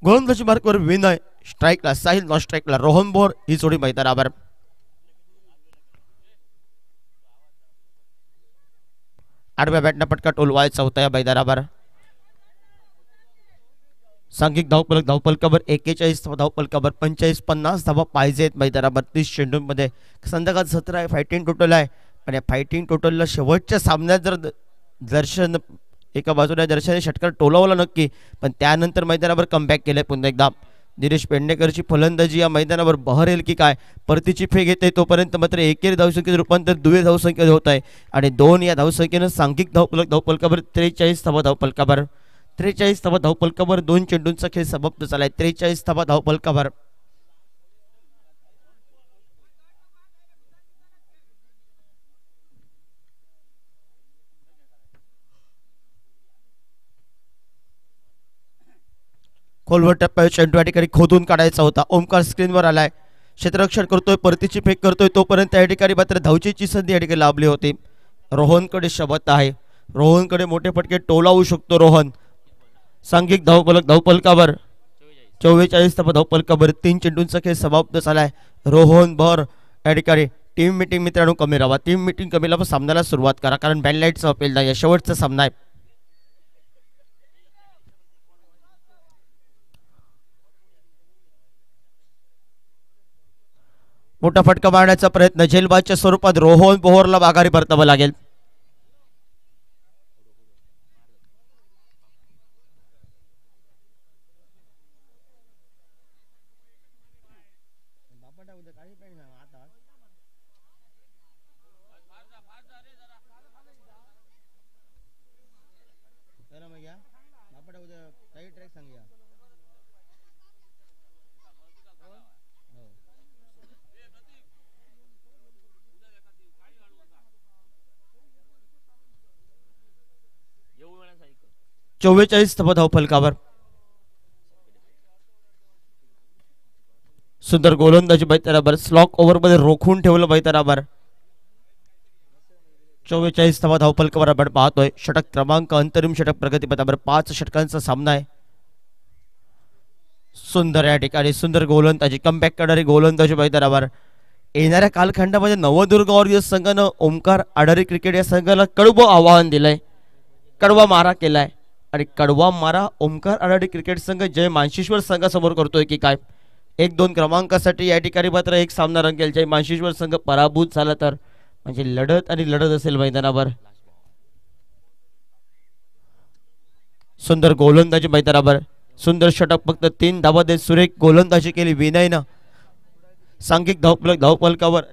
गोलंदाजी मार्कवर विनय, स्ट्राईकला साहिल, नॉन स्ट्राईकला रोहन बोर ही जोडी मैदानावर. आडव्या बॅटनं पटका टोलवायचा होता या मैदानावर. सांघिक धावफलकावर 41 धावा, धावफलकावर 45-50 धावा पाहिजेत मैदानावर 30 चेंडूंमध्ये. संध्याकाळ 17 आहे, फायटिंग टोटल आहे आणि फायटिंग टोटलला शेवटच्या सामन्यात जर दर्शन एका बाजूला दर्शनाने षटकार टोलावला नक्की, पण त्यानंतर मैदानावर कमबॅक केलंय पुन्हा एकदा. दिनेश पेडणेकरची फलंदाजी या मैदानावर बहरेल की काय, परतीची फेक येते तोपर्यंत मात्र एकेरी धावसंख्येचं रूपांतर दुहेरी धावसंख्येत होत आहे आणि 2 या धावसंख्येनं सांघिक धावफलकावर 43 धावा, धावफलकावर 43 धावा, धावफलकावर 2 चेंडूंचा खेळ समाप्त झालाय. 43 धावा धावफलकावर. खोलवर टप्प्यावर चेंडू या ठिकाणी खोदून काढायचा होता. ओमकार स्क्रीनवर आलाय, क्षेत्ररक्षण करतोय, परतीची फेक करतोय तोपर्यंत या ठिकाणी मात्र धावचीची संधी या ठिकाणी लाभली होती. रोहनकडे शब्द आहे, रोहनकडे मोठे फटके टोलावू शकतो रोहन. सांघिक धावफलकावर 44 धावफलकावर 3 चेंडूंचा खेळ समाप्त झालाय. रोहन भर या ठिकाणी टीम मिटिंग मित्रांनो कमी राहा, टीम मिटिंग कमी राहा, सामन्याला सुरुवात करा कारण बॅनलाईटचा अपील नाही, शेवटचा सामना आहे. मोठा फटका मारण्याचा प्रयत्न झेलबादच्या स्वरूपात रोहन बोहरला माघारी परतावं लागेल. चव्वेचाळीस धावफलकावर सुंदर गोलंदाजी बैतराबर, स्लॉक ओव्हर मध्ये रोखून ठेवलं बैतराबर. 44 धावफलकावर आपण पाहतोय. षटक क्रमांक अंतरिम षटक प्रगतीपथावर 5 षटकांचा सामना आहे. सुंदर या ठिकाणी सुंदर गोलंदाजी, कमबॅक करणारी गोलंदाजी बैतराबर. येणाऱ्या कालखंडामध्ये नवदुर्ग वॉरियर्स संघानं ओमकार आडारी क्रिकेट या संघाला कडवं आवाहन दिलंय, कडवा मारा केलाय आणि कडवा मारा ओमकार आडारी क्रिकेट संघ जय मानशेश्वर संघासमोर करतोय की काय. 1-2 क्रमांकासाठी या ठिकाणी मात्र एक सामना रंगेल. जय मानशेश्वर संघ पराभूत झाला तर म्हणजे लढत आणि लढत असेल मैदानावर. सुंदर गोलंदाजी मैदानावर, सुंदर षटक, फक्त 3 धावा देत सुरेख गोलंदाजी केली विनयनं. सांघिक धावफलकावर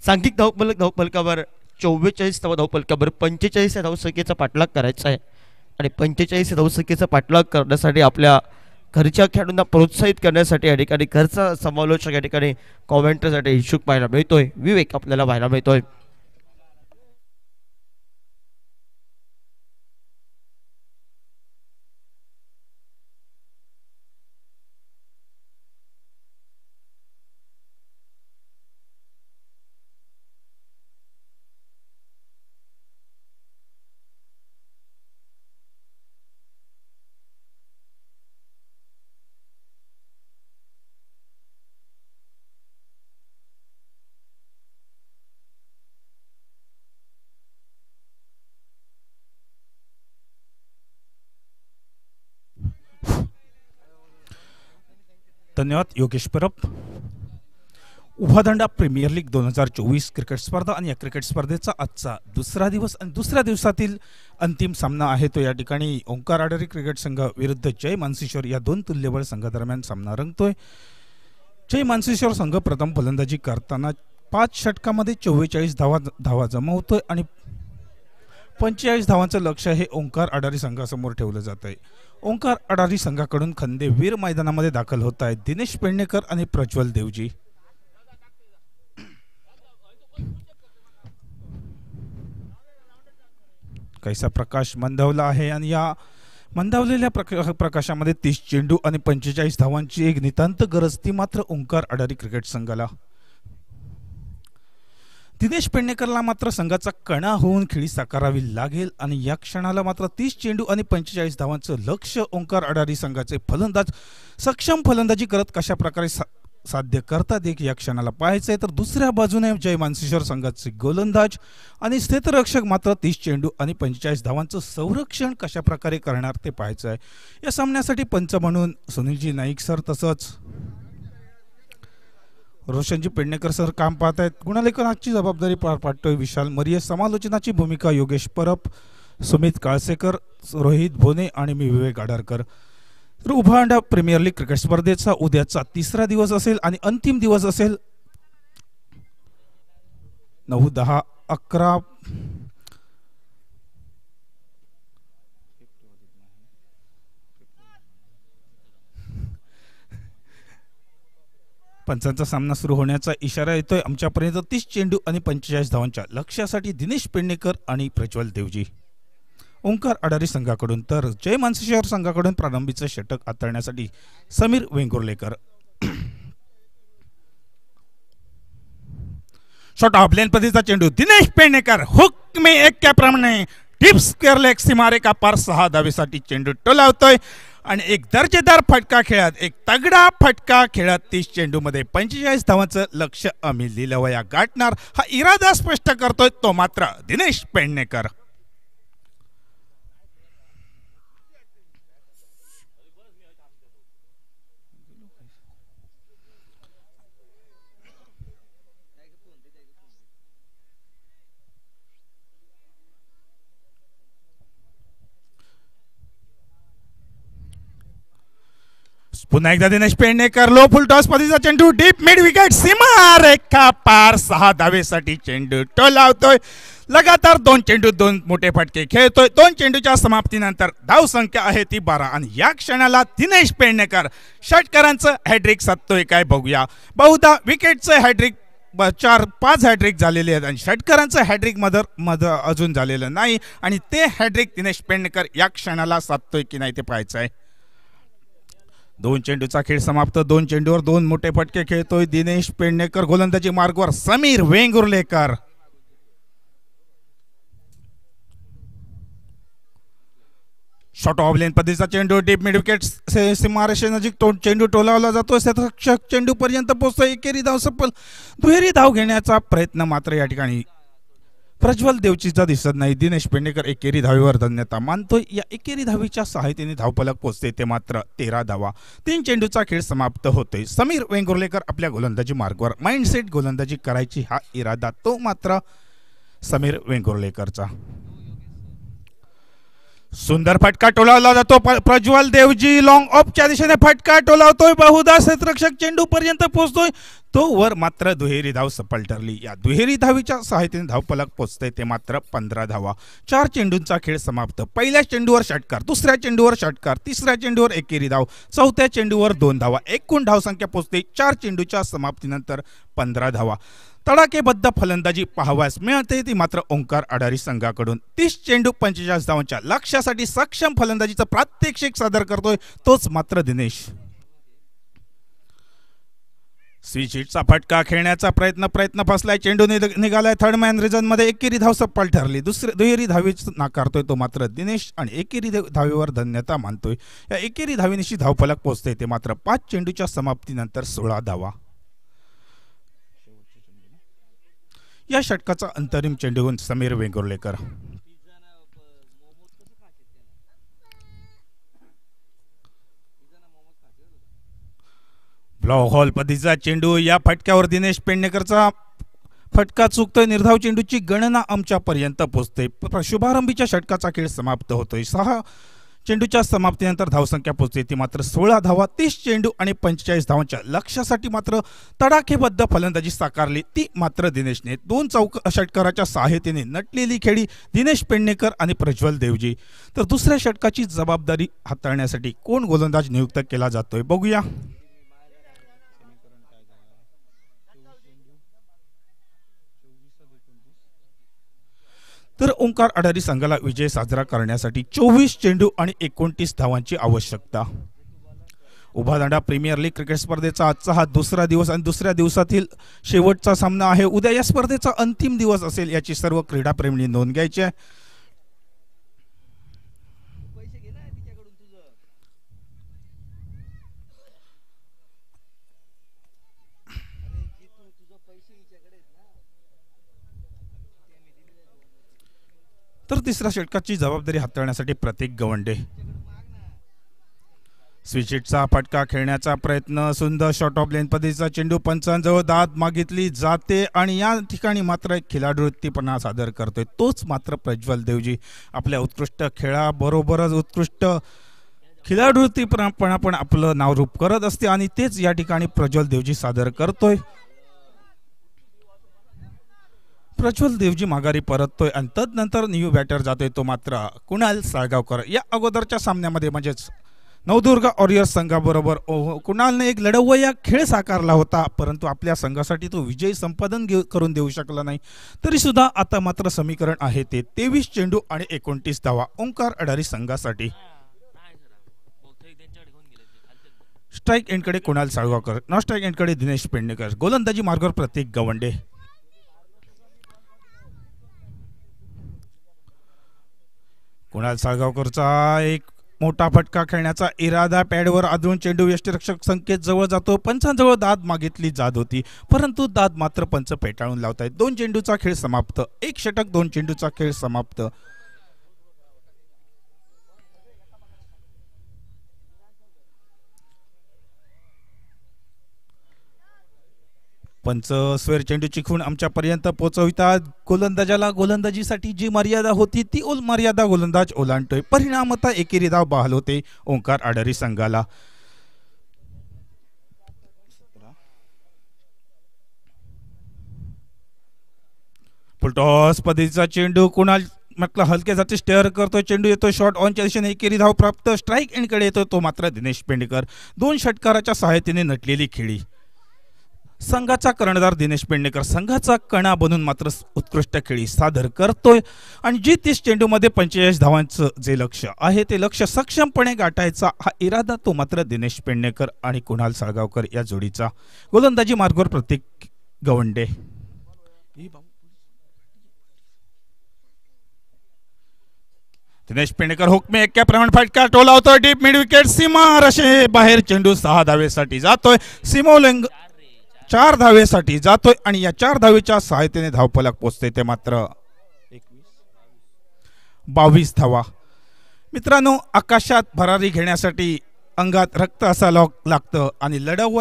सांघिक धावफलकावर 44 धावफलकावर 45 या धावसंख्येचा पाठलाग करायचा आहे आणि 45 धावसंख्येचा पाठलाग करण्यासाठी आपल्या घरच्या खेळाडूंना प्रोत्साहित करण्यासाठी या ठिकाणी घरचा समालोचक या ठिकाणी कॉमेंटरीसाठी इच्छुक पाहायला मिळतोय. विवेक आपल्याला पाहायला मिळतोय. धन्यवाद Yogesh Parab. Ubhadanda premier league 2024 cricket स्पर्धा आणि या क्रिकेट स्पर्धेचा आजचा दुसरा दिवस आणि दुसऱ्या दिवसातील अंतिम सामना आहे तो या ठिकाणी ओंकार आडारी क्रिकेट संघ विरुद्ध जय मानसेश्वर या 2 तुल्यबळ संघादरम्यान सामना रंगतोय. जय मानसेश्वर संघ प्रथम फलंदाजी करताना 5 षटकामध्ये 44 धावा जमवतोय आणि 45 धावांचं लक्ष्य हे ओंकार आडारी संघासमोर ठेवलं जात आहे. ओंकार आडारी संघाकडून खंदेवीर मैदानामध्ये दाखल होत आहेत दिनेश पेडणेकर आणि प्रज्वल देवजी. कैसा प्रकाश मंदावला आहे आणि या मंदावलेल्या प्रकाशामध्ये 30 चेंडू आणि 45 धावांची एक नितांत गरज, ती मात्र ओंकार अडारी क्रिकेट संघाला. दिनेश पेडणेकरला मात्र संघाचा कणा होऊन खेळी साकारावी लागेल आणि या क्षणाला मात्र 30 चेंडू आणि 45 धावांचं लक्ष्य ओंकार अडारी संघाचे फलंदाज सक्षम फलंदाजी करत कशा प्रकारे साध्य करतात एक या क्षणाला पाहायचंय. तर दुसऱ्या बाजूने जय मानसेश्वर संघाचे गोलंदाज आणि क्षेत्ररक्षक मात्र 30 चेंडू आणि 45 धावांचं संरक्षण कशा प्रकारे करणार ते पाहायचं आहे. या सामन्यासाठी पंच म्हणून सुनीलजी नाईक सर तसंच रोशनजी पेडणेकर सर काम पाहत आहेत. गुणलेखनाची जबाबदारी पार पाडतोय विशाल मरिये. समालोचनाची भूमिका योगेश परब, सुमित काळसेकर, रोहित भोने आणि मी विवेक आडारकर. तर उभांडा प्रीमियर लीग क्रिकेट स्पर्धेचा उद्याचा तिसरा दिवस असेल आणि अंतिम दिवस असेल 9, 10, 11 पंचांचा सामना सुरू होण्याचा इशारा येतोय आमच्यापर्यंत. 30 चेंडू आणि 45 धावांच्या लक्ष्यासाठी दिनेश पेडणेकर आणि प्रज्वल देवजी ओंकार अडारी संघाकडून. तर जय मानसेश्वर संघाकडून प्रारंभीचं षटक हाताळण्यासाठी समीर वेंगुर्लेकर. शॉट ऑफ लेन पद्धतीचा चेंडू दिनेश पेडणेकर हुक में एक प्रमाणे टिप स्क्वेअर लेग सीमारे का पार 6 धावेसाठी चेंडू टोलावतोय आणि एक दर्जेदार फटका खेळत, एक तगडा फटका खेळत 30 चेंडू मध्ये 45 धावांचं लक्ष्य अमित लिलवया गाठणार हा इरादा स्पष्ट करतोय तो मात्र दिनेश पेडणेकर. पुन्हा एकदा दिनेश पेडणेकर लो फुल टॉस पद्धतीचा चेंडू डीप मिड विकेट सीमा रेखा पार 6 धावेसाठी चेंडू टोलावतोय. लगातार 2 चेंडू 2 मोठे फटके खेळतोय. 2 चेंडूच्या समाप्तीनंतर धाव संख्या आहे ती 12 आणि या क्षणाला दिनेश पेडणेकर षटकारांचं हॅट्रिक साधतोय काय बघूया. बहुधा विकेटचं हॅट्रिक 4-5 हॅट्रिक झालेले आहेत आणि षटकारांचं हॅट्रिक मध्ये अजून झालेलं नाही आणि ते हॅट्रिक दिनेश पेडणेकर या क्षणाला साधतोय की नाही ते पाहायचं आहे. 2 चेंडूचा खेळ समाप्त. 2 चेंडूवर 2 मोठे फटके खेळतोय दिनेश पेडणेकर. गोलंदाजी मार्गवर समीर वेंगुर्लेकर. शॉट ऑफ लेन पद्धतीचा चेंडू डीप मिड विकेट सीमारेषेनजीक तो चेंडू टोलावला जातो. क्षेत्ररक्षक चेंडू पर्यंत पोहोचतोय. एकेरी धाव सफल. दुहेरी धाव घेण्याचा प्रयत्न मात्र या ठिकाणी प्रज्वल देवचीचा दिसत नाही. दिनेश पेडणेकर एकेरी धावेवर धन्यता मानतोय. या एकेरी धावेच्या सहायतेने धावफलक पोहोचते ते मात्र 13 धावा. 3 चेंडूचा खेळ समाप्त होतोय. समीर वेंगुर्लेकर आपल्या गोलंदाजी मार्गावर. माइंडसेट गोलंदाजी करायची हा इरादा तो मात्र समीर वेंगुर्लेकरचा. सुंदर फटका टोलावला जातो. प्रज्वल देवजी लॉंग ऑफच्या दिशेने फटका टोलावतोय. बहुधा क्षेत्ररक्षक चेंडू पर्यंत पोहोचतोय. तो वर मात्र दुहेरी धाव सफल ठरली. या दुहेरी धावीच्या सहायतेने धावफलक पोहोचते ते मात्र 15 धावा. 4 चेंडूंचा खेळ समाप्त. पहिल्या चेंडूवर षटकार, दुसऱ्या चेंडूवर षटकार, तिसऱ्या चेंडूवर एकेरी धाव, चौथ्या चेंडूवर 2 धावा. एकूण धावसंख्या पोहोचते 4 चेंडूच्या समाप्तीनंतर 15 धावा. तडाखेबद्ध फलंदाजी पाहावयास मिळते ती मात्र ओंकार अडारी संघाकडून. 30 चेंडू 45 धावांच्या लक्ष्यासाठी सक्षम फलंदाजीचं प्रात्यक्षिक सादर करतोय तोच मात्र दिनेश. स्विच हिटचा फटका खेळण्याचा प्रयत्न फसलाय. चेंडू निघालाय थर्ड मॅन रिजन मध्ये. एकेरी धाव सफल ठरली. दुहेरी धावीच नाकारतोय तो मात्र दिनेश आणि एकेरी धावेवर धन्यता मानतोय. या एकेरी धावेनिशी धावफलक पोहोचते ते मात्र 5 चेंडूच्या समाप्तीनंतर 16 धावा. या षटकाचा अंतरिम चेंडू घेऊन समीर वेंगुर्लेकर. ब्लॉक हॉल पद्धतीचा चेंडू. या फटक्यावर दिनेश पेडणेकरचा फटका चुकतोय. निर्धाव चेंडूची गणना आमच्यापर्यंत पोहोचते. शुभारंभीच्या षटकाचा खेळ समाप्त होतोय. 6 चेंडूच्या समाप्तीनंतर धावसंख्या पोहोचते ती मात्र 16 धावा. 30 चेंडू आणि 45 धावांच्या लक्ष्यासाठी मात्र तडाखेबद्ध फलंदाजी साकारली ती मात्र दिनेशने. 2 षटकाराच्या सहायतेने नटलेली खेळी दिनेश पेडणेकर आणि प्रज्वल देवजी. तर दुसऱ्या षटकाची जबाबदारी हाताळण्यासाठी कोण गोलंदाज नियुक्त केला जातोय बघूया. तर ओंकार अडारी संघाला विजय साजरा करण्यासाठी 24 चेंडू आणि 29 धावांची आवश्यकता. उभादांडा प्रीमियर लीग क्रिकेट स्पर्धेचा आजचा हा दुसरा दिवस आणि दुसऱ्या दिवसातील शेवटचा सामना आहे. उद्या या स्पर्धेचा अंतिम दिवस असेल याची सर्व क्रीडाप्रेमींनी नोंद घ्यायची आहे. तर तिसऱ्या षटकाची जबाबदारी हाताळण्यासाठी प्रतीक गवंडे. स्विचिटचा फटका खेळण्याचा प्रयत्न, सुंदर शॉट ऑफ लेन पद्धतीचा चेंडू पंचांजवळ दाद मागितली जाते आणि या ठिकाणी मात्र एक खिलाडूवृत्तीपणा सादर करतोय तोच मात्र प्रज्वल देवजी. आपल्या उत्कृष्ट खेळाबरोबरच उत्कृष्ट खिलाडूवृत्तीपणा पण आपलं नाव रूप करत असते आणि तेच या ठिकाणी प्रज्वल देवजी सादर करतोय. प्रज्वल देवजी माघारी परततोय आणि तदनंतर न्यू बॅटर जातोय तो मात्र कुणाल साळगावकर. या अगोदरच्या सामन्यामध्ये म्हणजेच नवदुर्ग वॉरियर्स संघाबरोबर कुणालने एक लढवय्या खेळ साकारला होता, परंतु आपल्या संघासाठी तो विजय संपादन करून देऊ शकला नाही. तरी सुद्धा आता मात्र समीकरण आहे ते 23 चेंडू आणि 29 धावा ओंकार अडारी संघासाठी. स्ट्राईक एंडकडे कुणाल साळगावकर, नॉन स्ट्राईक एंडकडे दिनेश पेडणेकर, गोलंदाजी मार्गावर प्रतीक गवंडे. कुणाल साळगावकरचा एक मोठा फटका खेळण्याचा इरादा, पॅडवर आदळून चेंडू यष्टीरक्षक संकेत जवळ जातो. पंचांजवळ दाद मागितली जात होती, परंतु दाद मात्र पंच पेटाळून लावतायत. 2 चेंडूचा खेळ समाप्त. 1 षटक 2 चेंडूचा खेळ समाप्त. पंच स्वेर चेंडू चिखून आमच्यापर्यंत पोहोचवितात. गोलंदाजाला गोलंदाजीसाठी जी मर्यादा होती ती मर्यादा गोलंदाज ओलांडतोय. परिणामतः एकेरी धाव बहाल होते ओंकार अडारी संघाला. फुलटॉस पद्धतीचा चेंडू कुणाल म्हटलं हलके जाती स्टेअर करतोय. चेंडू येतोय शॉट ऑनच्या दिशेने, एकेरी धाव प्राप्त. स्ट्राईक एंडकडे येतोय तो मात्र दिनेश पेडणेकर. 2 षटकाराच्या सहायतेने नटलेली खेळी. संघाचा कर्णधार दिनेश पेडणेकर संघाचा कणा बनून मात्र उत्कृष्ट खेळी सादर करतोय आणि जी 30 चेंडूमध्ये 45 धावांचं जे लक्ष्य आहे ते लक्ष्य सक्षमपणे गाठायचा हा इरादा तो मात्र दिनेश पेडणेकर आणि कुणाल साळगावकर या जोडीचा. गोलंदाजी मार्गावर प्रतीक गवंडे. दिनेश पेडणेकर हुकमे एक्क्याप्रमाणे फटका टोलावतोय. डीप मिड विकेट सीमा रशे बाहेर. चेंडू 6 धावेसाठी जातोय. सीमोलिंग 4 धावेसाठी जातोय आणि या 4 धावेच्या सहायतेने धावफलक पोहोचते ते मात्र 22 धावा. मित्रांनो, आकाशात भरारी घेण्यासाठी अंगात रक्त असायला लागतं आणि लढव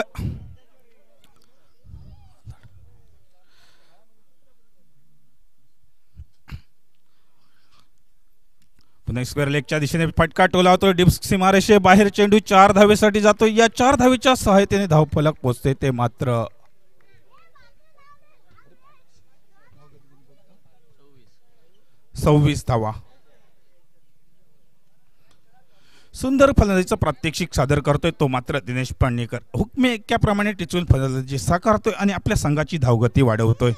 पुन्हा स्क्वेअर लेगच्या दिशेने फटका टोलावतोय. डिप सीमारेषे बाहेर. चेंडू 4 धावेसाठी जातोय. या 4 धावेच्या सहायतेने धावफलक पोहोचते ते मात्र 26 धावा. सुंदर फलंदाजीचं प्रात्यक्षिक सादर करतोय तो मात्र दिनेश पेडणेकर. हुकमे एक्क्याप्रमाणे टिचून फलंदाजी साकारतोय आणि आपल्या संघाची धावगती वाढवतोय.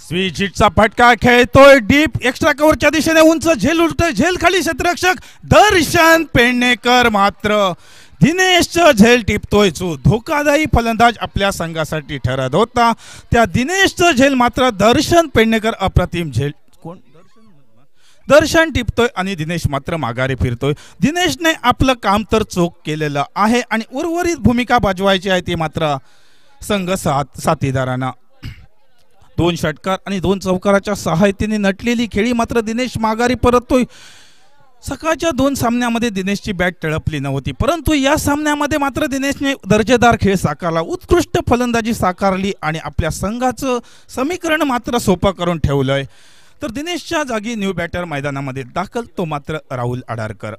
स्वीट हिटचा फटका खेळतोय. डीप एक्स्ट्रा कव्हरच्या दिशेने उंच झेल उलटोय. झेल खाली क्षेत्ररक्षक दर्शन पेडणेकर मात्र दिनेशचं झेल टिपतोय. जो धोकादायी फलंदाज आपल्या संघासाठी ठरत होता त्या दिनेशचं झेल मात्र दर्शन पेडणेकर अप्रतिम झेल दर्शन टिपतोय आणि दिनेश मात्र माघारी फिरतोय. दिनेशने आपलं काम तर चोख केलेलं आहे आणि उर्वरित भूमिका बजवायची आहे ती मात्र संघ साथीदारांना. 2 षटकार आणि 2 चौकाराच्या सहायतेने नटलेली खेळी मात्र दिनेश माघारी परततोय. सकाळच्या 2 सामन्यामध्ये दिनेशची बॅट टळपली नव्हती, परंतु या सामन्यामध्ये मात्र दिनेशने दर्जेदार खेळ साकारला. उत्कृष्ट फलंदाजी साकारली आणि आपल्या संघाचं समीकरण मात्र सोपं करून ठेवलंय. तर दिनेशच्या जागी न्यू बॅटर मैदानामध्ये दाखल तो मात्र राहुल आडारकर.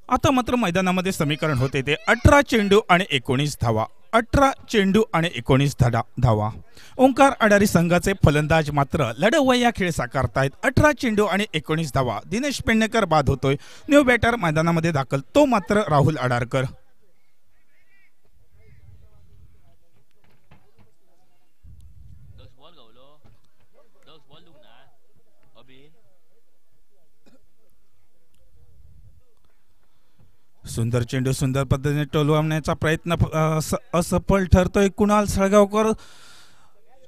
आता मात्र मैदानामध्ये समीकरण होते ते 18 चेंडू आणि 19 धावा. 18 चेंडू आणि 19 धावा. ओंकार अडारी संघाचे फलंदाज मात्र लढवय्या खेळ साकारतायत. 18 चेंडू आणि 19 धावा. दिनेश पेडणेकर बाद होतोय. न्यू बॅटर मैदानामध्ये दाखल, तो मात्र राहुल अडारकर. सुंदर चेंडू सुंदर पद्धतीने टोलवण्याचा प्रयत्न असफल ठरतोय. कुणाल सळगावकर.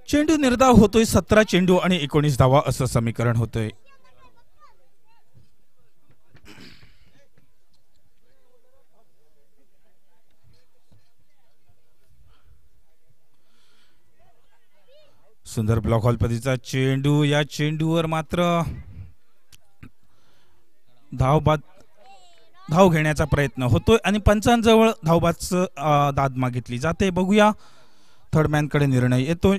चेंडू निर्धाव होतोय. 17 चेंडू आणि 19 धावा असं समीकरण होतोय. सुंदर ब्लॉक हॉल पद्धतीचा चेंडू. या चेंडूवर मात्र धाव घेण्याचा प्रयत्न होतोय आणि पंचांजवळ धावबादचं दाद मागितली जाते. बघूया थर्ड मॅन कडे निर्णय येतोय.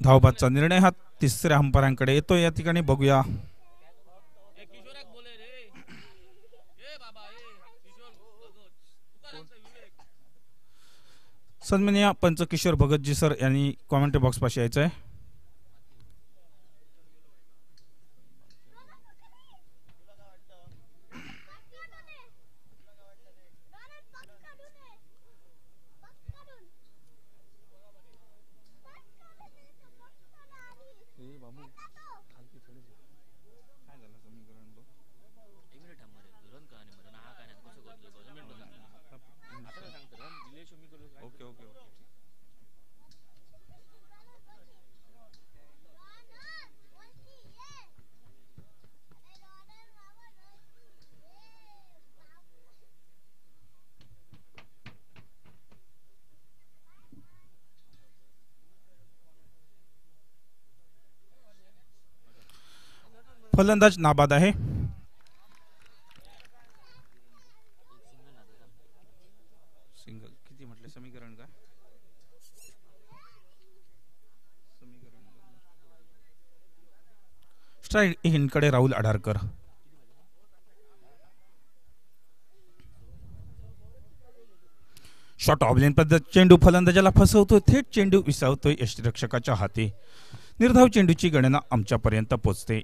धावबादचा निर्णय हा तिसऱ्या अंपायरांकडे येतोय. या ठिकाणी बघूया सन्माननीय पंच किशोर भगतजी सर यांनी कॉमेंट्री बॉक्स पाशी यायचं आहे. फलंदाज नाबाद आहे. सिंगल किती म्हटले समीकरण का? स्ट्राइक इनकडे राहुल अडारकर. शॉट ऑफलाईन पद्धत चेंडू फलंदाजाला फसवतोय. थेट चेंडू विसावतोय यष्टिरक्षकाच्या हाती. निर्धाव चेंडूची गणना आमच्यापर्यंत पोहोचते.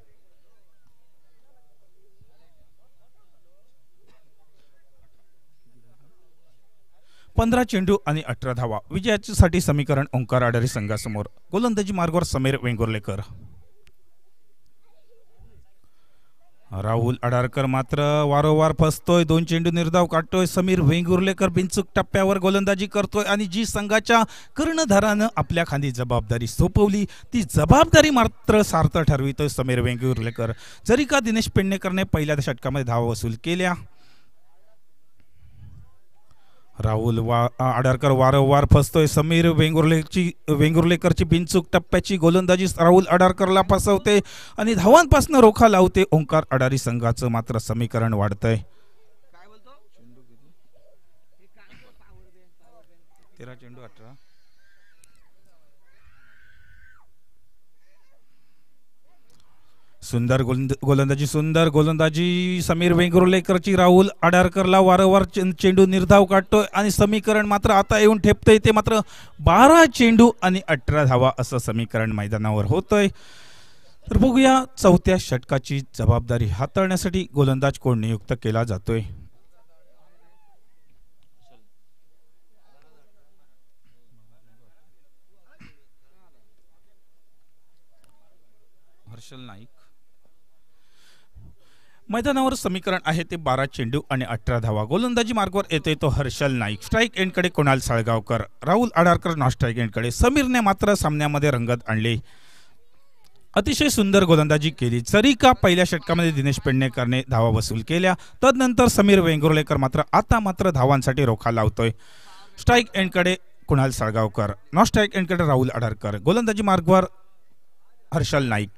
15 चेंडू आणि 18 धावा. विजयासाठी समीकरण ओंकार अडारी संघासमोर. गोलंदाजी मार्गावर समीर वेंगुर्लेकर. राहुल अडारकर मात्र वारंवार फसतोय. 2 चेंडू निर्धाव काढतोय. समीर वेंगुर्लेकर बिनचूक टप्प्यावर गोलंदाजी करतोय आणि जी संघाच्या कर्णधारानं आपल्या खांदी जबाबदारी सोपवली ती जबाबदारी मात्र सार्थ ठरवितोय समीर वेंगुर्लेकर. जरी का दिनेश पेडणेकरने पहिल्या षटकामध्ये धावा वसूल केल्या, राहुल अडारकर वारंवार फसतोय. समीर वेंगुर्लेकरची बिनचूक टप्प्याची गोलंदाजी राहुल अडारकरला फसवते आणि धावांपासून रोखा लावते. ओंकार अडारी संघाचं मात्र समीकरण वाढतंय. 13 चेंडू 18. सुंदर गोलंदाजी समीर वेंगुर्लेकरची. राहुल अडारकरला वारंवार चेंडू निर्धाव काढतोय आणि समीकरण मात्र आता येऊन ठेपतंय. ते मात्र 12 चेंडू आणि 18 धावा असं समीकरण मैदानावर होतंय. तर बघूया चौथ्या षटकाची जबाबदारी हाताळण्यासाठी गोलंदाज कोण नियुक्त केला जातोय. हर्षल नाईक. मैदानावर समीकरण आहे ते 12 चेंडू आणि 18 धावा. गोलंदाजी मार्गावर येतोय तो हर्षल नाईक. स्ट्राइक एंडकडे कुणाल साळगावकर. राहुल अडारकर नॉन स्ट्राइक एंडकडे. समीरने मात्र सामन्यामध्ये रंगत आणली. अतिशय सुंदर गोलंदाजी केली. जरी का पहिल्या षटकामध्ये दिनेश पेडणेकरने धावा वसूल केल्या, तदनंतर समीर वेंगुर्लेकर मात्र आता मात्र धावांसाठी रोखा लावतोय. स्ट्राइक एंडकडे कुणाल साळगावकर. नॉन स्ट्राइक एंडकडे राहुल अडारकर. गोलंदाजी मार्गावर हर्षल नाईक.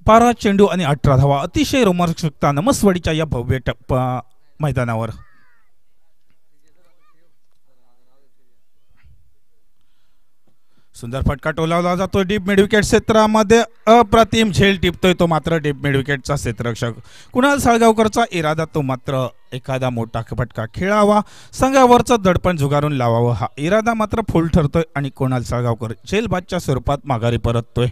12 चेंडू आणि 18 धावा. अतिशय रोमांचकता नमसवाडीच्या या भव्य मैदानावर. सुंदर फटका टोलावला जातो डीप मिड विकेट क्षेत्रामध्ये अप्रतिम झेल टिपतोय तो मात्र डीप मिड विकेटचा क्षेत्ररक्षक कुणाल साळगावकरचा इरादा तो मात्र एखादा मोठा फटका खेळावा संघावरचं दडपण झुगारून लावावं हा इरादा मात्र फुल ठरतोय आणि कुणाल साळगावकर झेलबादच्या स्वरूपात माघारी परततोय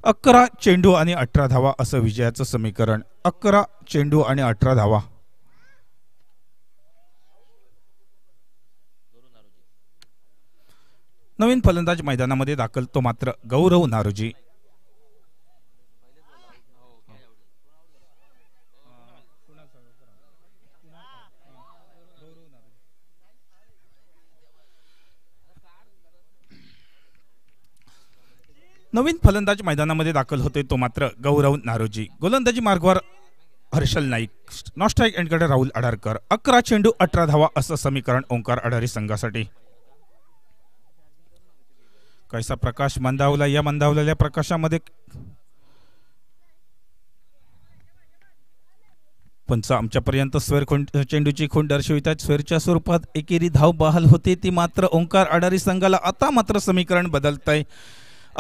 11 चेंडू आणि 18 धावा असं विजयाचं समीकरण 11 चेंडू आणि 18 धावा नवीन फलंदाज मैदानामध्ये दाखल तो मात्र गौरव नारोजी नवीन फलंदाज मैदानामध्ये दाखल होते तो मात्र गौरव नारोजी गोलंदाजी मार्गावर हर्षल नाईक नॉस्ट्राईक एंडकडे राहुल आडारकर 11 चेंडू 18 धावा असं समीकरण ओंकार आढारी संघासाठी कैसा प्रकाश मंदावला या मंदावलेल्या प्रकाशामध्ये पंच आमच्यापर्यंत स्वेर चेंडूची खूण दर्शवितात स्वेरच्या स्वरूपात एकेरी धाव बहाल होते ती मात्र ओंकार आढारी संघाला आता मात्र समीकरण बदलतंय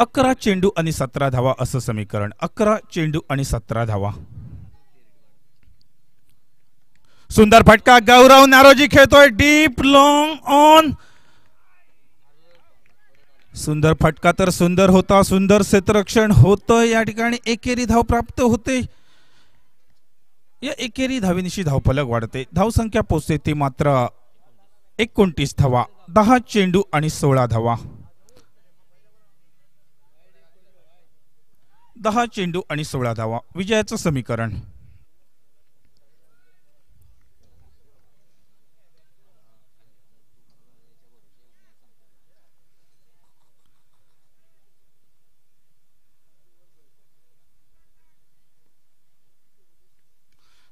11 चेंडू आणि 17 धावा असं समीकरण 11 चेंडू आणि 17 धावा सुंदर फटका गौरव नारोजी खेळतोय डीप लॉंग ऑन सुंदर फटका तर सुंदर होता सुंदर क्षेत्ररक्षण होतं या ठिकाणी एकेरी धाव प्राप्त होते या एकेरी धावेनिशी धावफलक वाढते धावसंख्या पोहोचते ती मात्र 29 धावा 10 चेंडू आणि 16 धावा 10 चेंडू आणि 16 धावा विजयाचं समीकरण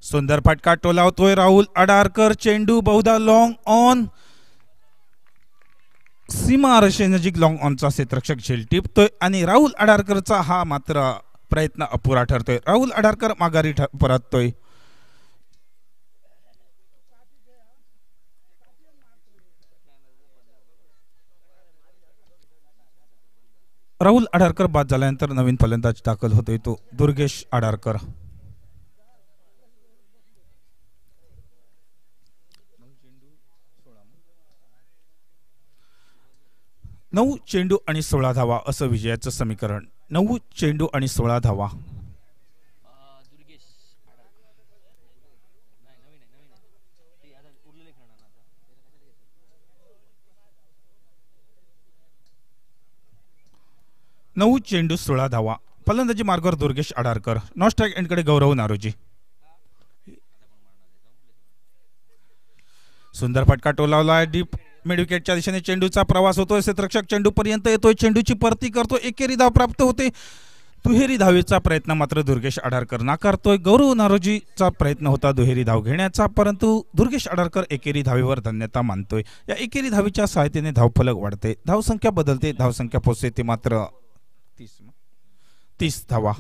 सुंदर फटका टोलावतोय राहुल आडारकर चेंडू बहुधा लॉंग ऑन सीमा नजीक लॉंग ऑनचा क्षेत्ररक्षक झेल टिपतोय आणि राहुल आडारकरचा हा मात्र प्रयत्न अपुरा ठरतोय राहुल आडारकर माघारी परततोय राहुल आडारकर बाद झाल्यानंतर नवीन फलंदाज दाखल होतोय तो दुर्गेश आडारकर 9 चेंडू आणि 16 धावा असं विजयाचं समीकरण 9 चेंडू आणि 16 धावा नऊ चेंडू 16 धावा फलंदाजी मार्गावर दुर्गेश आडारकर नॉस्ट्राईक एंडकडे गौरव नारोजी सुंदर फटका टोलावला डीप मिड विकेटच्या दिशेने चेंडूचा प्रवास होतोय क्षेत्ररक्षक चेंडू पर्यंत येतोय चेंडूची परती करतो एकेरी धाव प्राप्त होते दुहेरी धावेचा प्रयत्न मात्र दुर्गेश आडारकर नाकारतोय गौरव नारोजीचा प्रयत्न होता दुहेरी धाव घेण्याचा परंतु दुर्गेश आडारकर एकेरी धावेवर धन्यता मानतोय या एकेरी धावेच्या सहायतेने धावफलक वाढते धावसंख्या बदलते धावसंख्या पोहोचते ते मात्र 30 धावा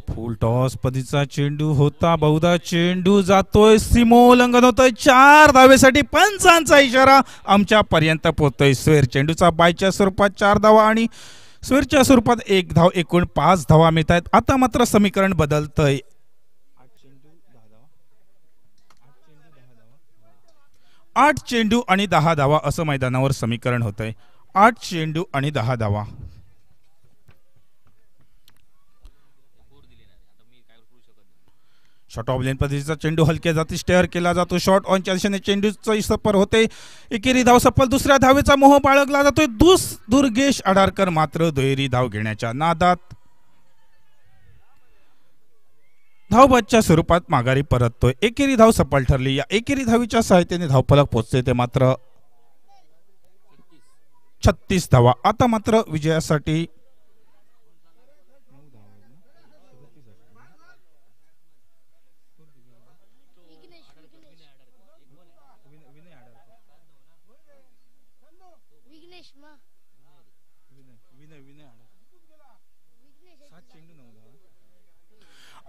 फुल टॉस पदीचा चेंडू होता बहुधा चेंडू जातोय सीमोल्लंघन होतोय 4 धावेसाठी पंचांचा इशारा आमच्या पर्यंत पोहोचतोय स्वेर चेंडूचा बायच्या स्वरूपात 4 धावा आणि स्वेरच्या स्वरूपात 1 धाव एकूण 5 धावा मिळत आहेत आता मात्र समीकरण बदलतंय 8 चेंडू आणि 10 धावा असं मैदानावर समीकरण होतंय 8 चेंडू आणि 10 धावा शॉर्ट ऑफ लेन पद्धतीचा चेंडू हलक्या जाती स्टेअर केला जातो शॉर्ट ऑनच्या दिशेने चेंडूचा सफर होते एकेरी धाव सफल दुसऱ्या धावेचा मोह बाळगला जातोय दुर्गेश आडारकर मात्र दुहेरी धाव घेण्याच्या नादात धावबादच्या स्वरूपात माघारी परततोय एकेरी धाव सफल ठरली या एकेरी धावीच्या सहायतेने धावफलक पोहोचते ते मात्र 36 धावा आता मात्र विजयासाठी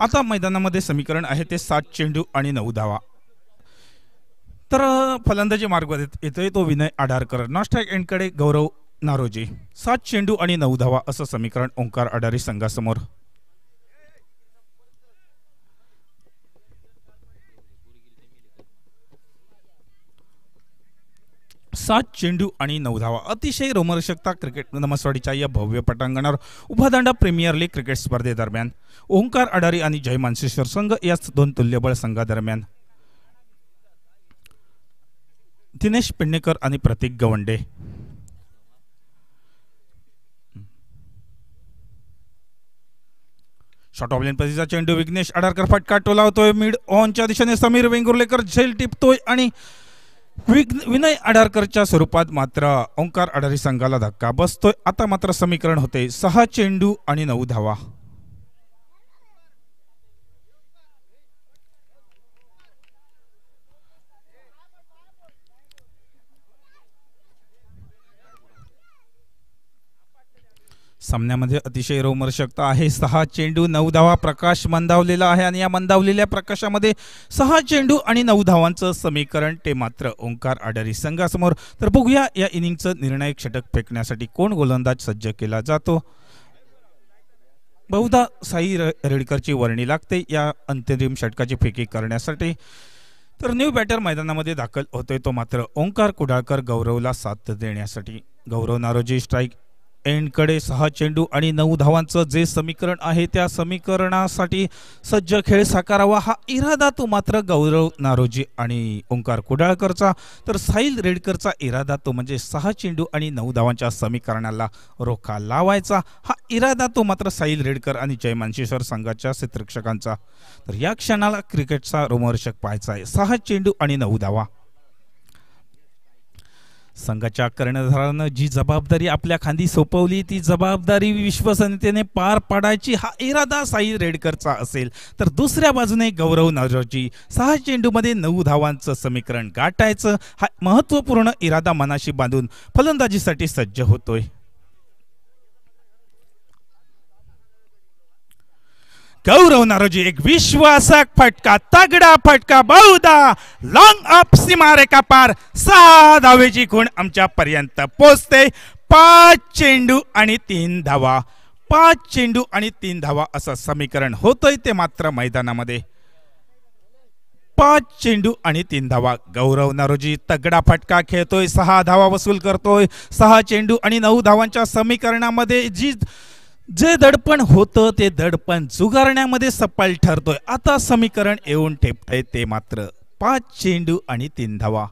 आता मैदानामध्ये समीकरण आहे ते 7 चेंडू आणि 9 धावा तर फलंदाजी मार्गावर येतोय तो विनय आडारकर. नॉन स्ट्राईक एंडकडे गौरव नारोजी. 7 चेंडू आणि 9 धावा असं समीकरण ओंकार अडारी संघासमोर. सात चेंडू आणि 9 धावा. अतिशय रोमहर्षकता क्रिकेट नमसवाडीच्या या भव्य पटांगणावर उभादांडा प्रीमियर लीग क्रिकेट स्पर्धेदरम्यान ओंकार अडारी आणि जय मानसेश्वर संघ या दोन तुल्यबळ संघादरम्यान दिनेश पेडणेकर आणि प्रतीक गवंडे. शॉर्ट ऑफ लेन पद्धतीचा चेंडू विघ्नेश आडारकर फटका टोलावतोय. मिड ऑनच्या दिशेने समीर वेंगुर्लेकर झेल टिपतोय आणि विनय आडारकरच्या स्वरूपात मात्र ओंकार अडारी संघाला धक्का बसतोय. आता मात्र समीकरण होते 6 चेंडू आणि 9 धावा. सामन्यामध्ये अतिशय रोमहर्षकता आहे. 6 चेंडू 9 धावा. प्रकाश मंदावलेला आहे आणि या मंदावलेल्या प्रकाशामध्ये 6 चेंडू आणि 9 धावांचं समीकरण ते मात्र ओंकार अडारी संघासमोर. तर बघूया या इनिंगचं निर्णायक षटक फेकण्यासाठी कोण गोलंदाज सज्ज केला जातो. बहुधा साई रेडकरची वर्णी लागते या अंतिम षटकाची फेकी करण्यासाठी. तर न्यू बॅटर मैदानामध्ये दाखल होतोय तो मात्र ओंकार कुडाळकर गौरवला साथ देण्यासाठी. गौरव नारोजी स्ट्राईक एंडकडे 6 चेंडू आणि 9 धावांचं जे समीकरण आहे त्या समीकरणासाठी सज्ज खेळ साकारावा हा इरादा तो मात्र गौरव नारोजी आणि ओंकार कुडाळकरचा. तर साहिल रेडकरचा इरादा तो म्हणजे 6 चेंडू आणि 9 धावांच्या समीकरणाला रोखा लावायचा हा इरादा तो मात्र साहिल रेडकर आणि जय मानसेश्वर संघाच्या क्षेत्ररक्षकांचा. तर या क्षणाला क्रिकेटचा रोमहर्षक पाहायचा आहे. 6 चेंडू आणि 9 धावा. संघाच्या कर्णधारानं जी जबाबदारी आपल्या खांदी सोपवली ती जबाबदारी विश्वसनीयतेने पार पाडायची हा इरादा साई रेडकरचा असेल. तर दुसऱ्या बाजूने गौरव नारोजी 6 चेंडूमध्ये 9 धावांचं समीकरण गाठायचं हा महत्त्वपूर्ण इरादा मनाशी बांधून फलंदाजीसाठी सज्ज होतोय. गौरव नारोजी एक विश्वासक फटका, तगडा फटका, बहुधा लॉंग अप सीमारेखा पार 6 धावेची खूण आमच्या पर्यंत पोहोचते. 5 चेंडू आणि 3 धावा. 5 चेंडू आणि 3 धावा असं समीकरण होतंय ते मात्र मैदानामध्ये. 5 चेंडू आणि 3 धावा. गौरव नारोजी तगडा फटका खेळतोय, 6 धावा वसूल करतोय. 6 चेंडू आणि 9 धावांच्या समीकरणामध्ये जे दडपण होतं ते दडपण जुगारण्यामध्ये सफल ठरतोय. आता समीकरण येऊन ठेपतंय ते मात्र 5 चेंडू आणि 3 धावा.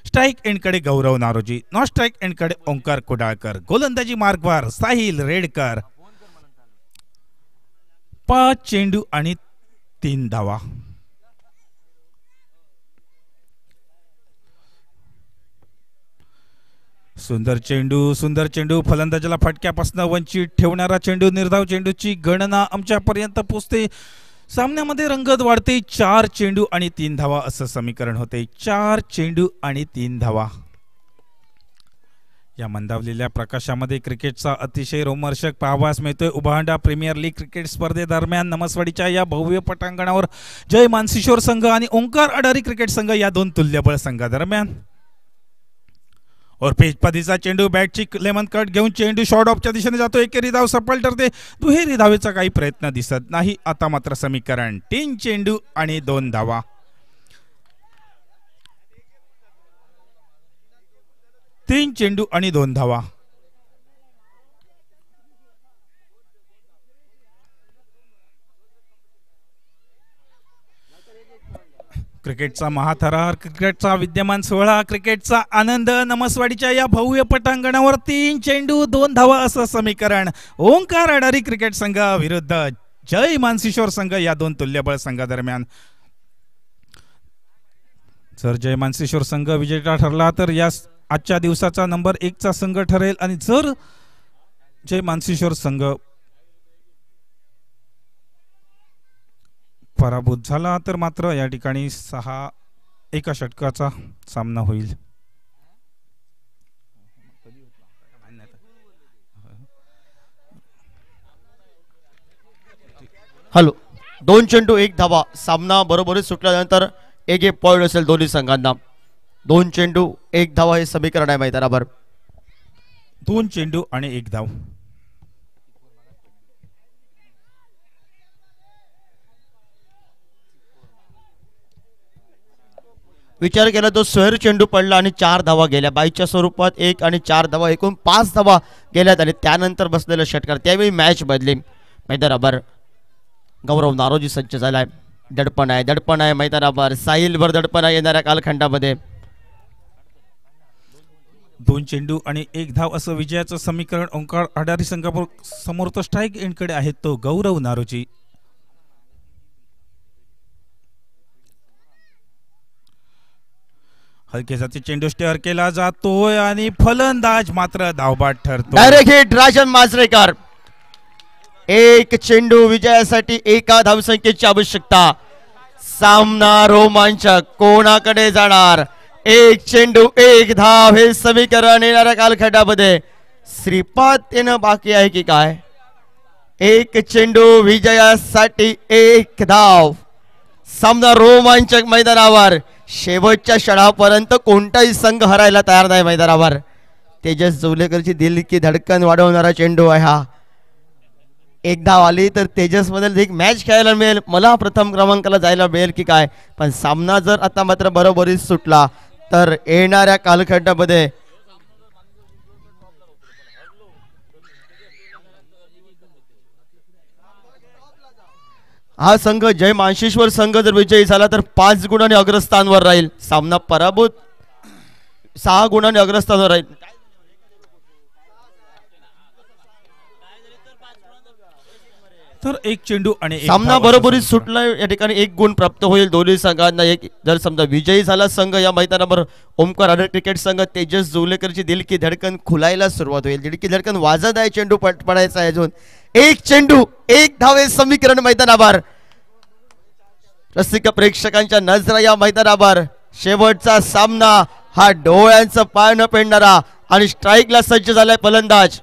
स्ट्राईक एंडकडे गौरव नारोजी. नॉन स्ट्राईक एंडकडे ओंकार कुडाळकर. गोलंदाजी मार्गवर साहिल रेडकर. 5 चेंडू आणि 3 धावा. सुंदर चेंडू फलंदाजाला फटक्यापासून वंचित ठेवणारा चेंडू. निर्धाव चेंडूची गणना आमच्यापर्यंत पोहोचते. सामन्यामध्ये रंगत वाढते. 4 चेंडू आणि 3 धावा असं समीकरण होते. 4 चेंडू आणि 3 धावा. या मंदावलेल्या प्रकाशामध्ये क्रिकेटचा अतिशय रोमहर्षक पाहावयास मिळतोय. उभांडा प्रीमियर लीग क्रिकेट स्पर्धेदरम्यान नमसवाडीच्या या भव्य पटांगणावर जय मानसेश्वर संघ आणि ओंकार अडारी क्रिकेट संघ या दोन तुल्यबळ संघादरम्यान. और पेज पदीचा चेंडू बॅटची लेमन कट घेऊन चेंडू शॉर्ट ऑफच्या दिशेने जातो. एकेरी धाव सफल ठरते. दुहेरी धावेचा काही प्रयत्न दिसत नाही. आता मात्र समीकरण 3 चेंडू आणि 2 धावा. 3 चेंडू आणि 2 धावा. क्रिकेटचा महाथरार, क्रिकेटचा विद्यमान सोहळा, क्रिकेटचा आनंद नमसवाडीच्या या भव्य पटांगणावर 3 चेंडू 2 धावा असं समीकरण. ओंकार अडारी क्रिकेट संघ विरुद्ध जय मानसेश्वर संघ या दोन तुल्यबळ संघादरम्यान. जर जय मानसेश्वर संघ विजेता ठरला तर या आजच्या दिवसाचा नंबर 1 चा संघ ठरेल आणि जर जय मानसेश्वर संघ पराभूत झाला तर मात्र या ठिकाणी 6 एका षटकाचा सामना होईल. हॅलो 2 चेंडू 1 धावा. सामना बरोबरीत सुटल्यानंतर एक पॉईंट असेल दोन्ही संघांना. 2 चेंडू 1 धावा हे समीकरण आहे मैदानावर. 2 चेंडू आणि 1 धाव. विचार केला तो सोहेर चेंडू पडला आणि 4 धावा गेल्या. बाईच्या स्वरूपात 1 आणि 4 धावा एकूण 5 धावा गेल्यात आणि त्यानंतर बसलेलं षटकार. त्यावेळी मॅच बदली मैदानावर. गौरव नारोजी सज्ज झालाय. दडपण आहे मैदानावर. साहिलवर दडपण आहे येणाऱ्या कालखंडामध्ये. 2 चेंडू आणि 1 धाव असं विजयाचं समीकरण ओंकार अडारी संघापूर समोर. तो स्ट्राईक एंडकडे आहे तो गौरव नारोजी. हलके जाती चेंडू स्टेअर केला जातोय आणि फलंदाज मात्र धावबाद ठरतो. Direct hit Rajan Manjrekar. 1 चेंडू विजयासाठी 1 धावसंख्येची आवश्यकता. सामना रोमांचक. कोणाकडे जाणार? 1 चेंडू 1 धाव हे समीकरण येणाऱ्या कालखंडामध्ये. श्रीपाद येणं बाकी आहे की काय? 1 चेंडू विजयासाठी 1 धाव. सामना रोमांचक मैदानावर. शेवटच्या क्षणापर्यंत कोणताही संघ हरायला तयार नाही मैदानावर. तेजस जोलेकरची दिल की धडकन वाढवणारा चेंडू आहे हा. 1 धाव आली तर तेजस मध्ये एक मॅच खेळायला मिळेल. मला प्रथम क्रमांकाला जायला मिळेल की काय? पण सामना जर आता मात्र बरोबरीच सुटला तर येणाऱ्या कालखंडामध्ये हा संघ जय मानशेश्वर संघ जर विजयी झाला तर 5 गुणांनी अग्रस्थानवर राहील. सामना पराभूत 6 गुणांनी अग्रस्थानवर राहील. तर 1 चेंडू आणि 1 सामना धाव बरोबरीत असं सुटला. या ठिकाणी 1 गुण प्राप्त होईल दोन्ही संघांना. जर समजा विजयी झाला संघ या मैदानावर ओमकार आडर क्रिकेट संघ, तेजस जोलेकरची दिल की धडकन खुलायला सुरुवात होईल. दिल की धडकन वाजत आहे. चेंडू पडायचा आहे अजून. 1 चेंडू 1 धावे समीकरण मैदानावर. रसिक प्रेक्षकांच्या नजरा या मैदानावर. शेवटचा सामना हा डोळ्यांचं पाळणं पेडणारा आणि स्ट्राईकला सज्ज झालाय फलंदाज.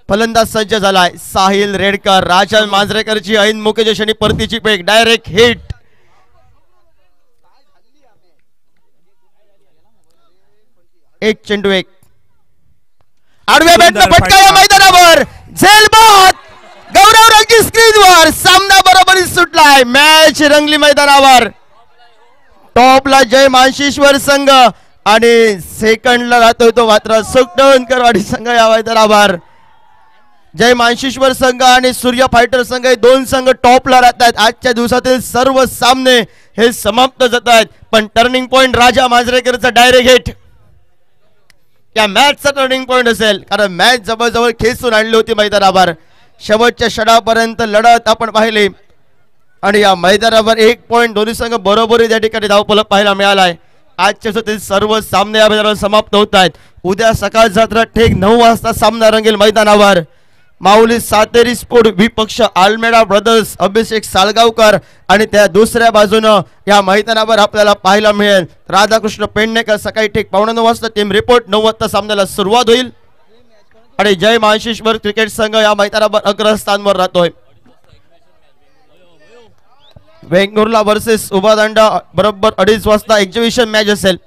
फलंदाज सज्ज झालाय साहिल रेडकर. राजन मांजरेकरची ऐन मुकेश क्षणी परतीची पेक. Direct hit. एक चेंडू 1 आडव्या बॅटनं फटका या मैदानावर. झेलबाद. गौरव रंगी स्क्रीनवर. सामना बरोबरीत सुटलाय. मॅच रंगली मैदानावर. टॉपला जय मानशेश्वर संघ आणि सेकंडला राहतोय तो मात्र सुखटणकरवाडी संघ या मैदानावर. जय मानशेश्वर संघ आणि सूर्य फायटर संघ हे 2 संघ टॉपला राहतात. आजच्या दिवसातील सर्व सामने हे समाप्त जात आहेत. पण टर्निंग पॉइंट राजा मांजरेकरचा डायरेक्ट हिट या मॅचचा टर्निंग पॉइंट असेल. कारण मॅच जवळजवळ खेचून आणली होती मैदानावर. शेवटच्या क्षणापर्यंत लढत आपण पाहिली आणि या मैदानावर 1 पॉइंट दोन्ही संघ बरोबरी या ठिकाणी धावफलक पाहायला मिळालाय. आजच्या दिवसातील सर्व सामने या मैदानावर समाप्त होत आहेत. उद्या सकाळ जात्रा ठीक 9 वाजता सामना रंगेल मैदानावर. माऊली सातेरी स्पोर्ट विपक्ष आल्मेडा ब्रदर्स अभिषेक साळगावकर आणि त्या दुसऱ्या बाजूनं या मैदानावर आपल्याला पाहायला मिळेल राधाकृष्ण पेडणेकर. सकाळी ठीक 9:15 वाजता टीम रिपोर्ट. 9 वाजता सामन्याला सुरुवात होईल आणि जय मानशेश्वर क्रिकेट संघ या मैदानावर अग्रस्थानवर राहतोय. वेंगुर्ला वर्सेस उभादांडा बरोबर 2:30 वाजता एक्झिबिशन मॅच असेल.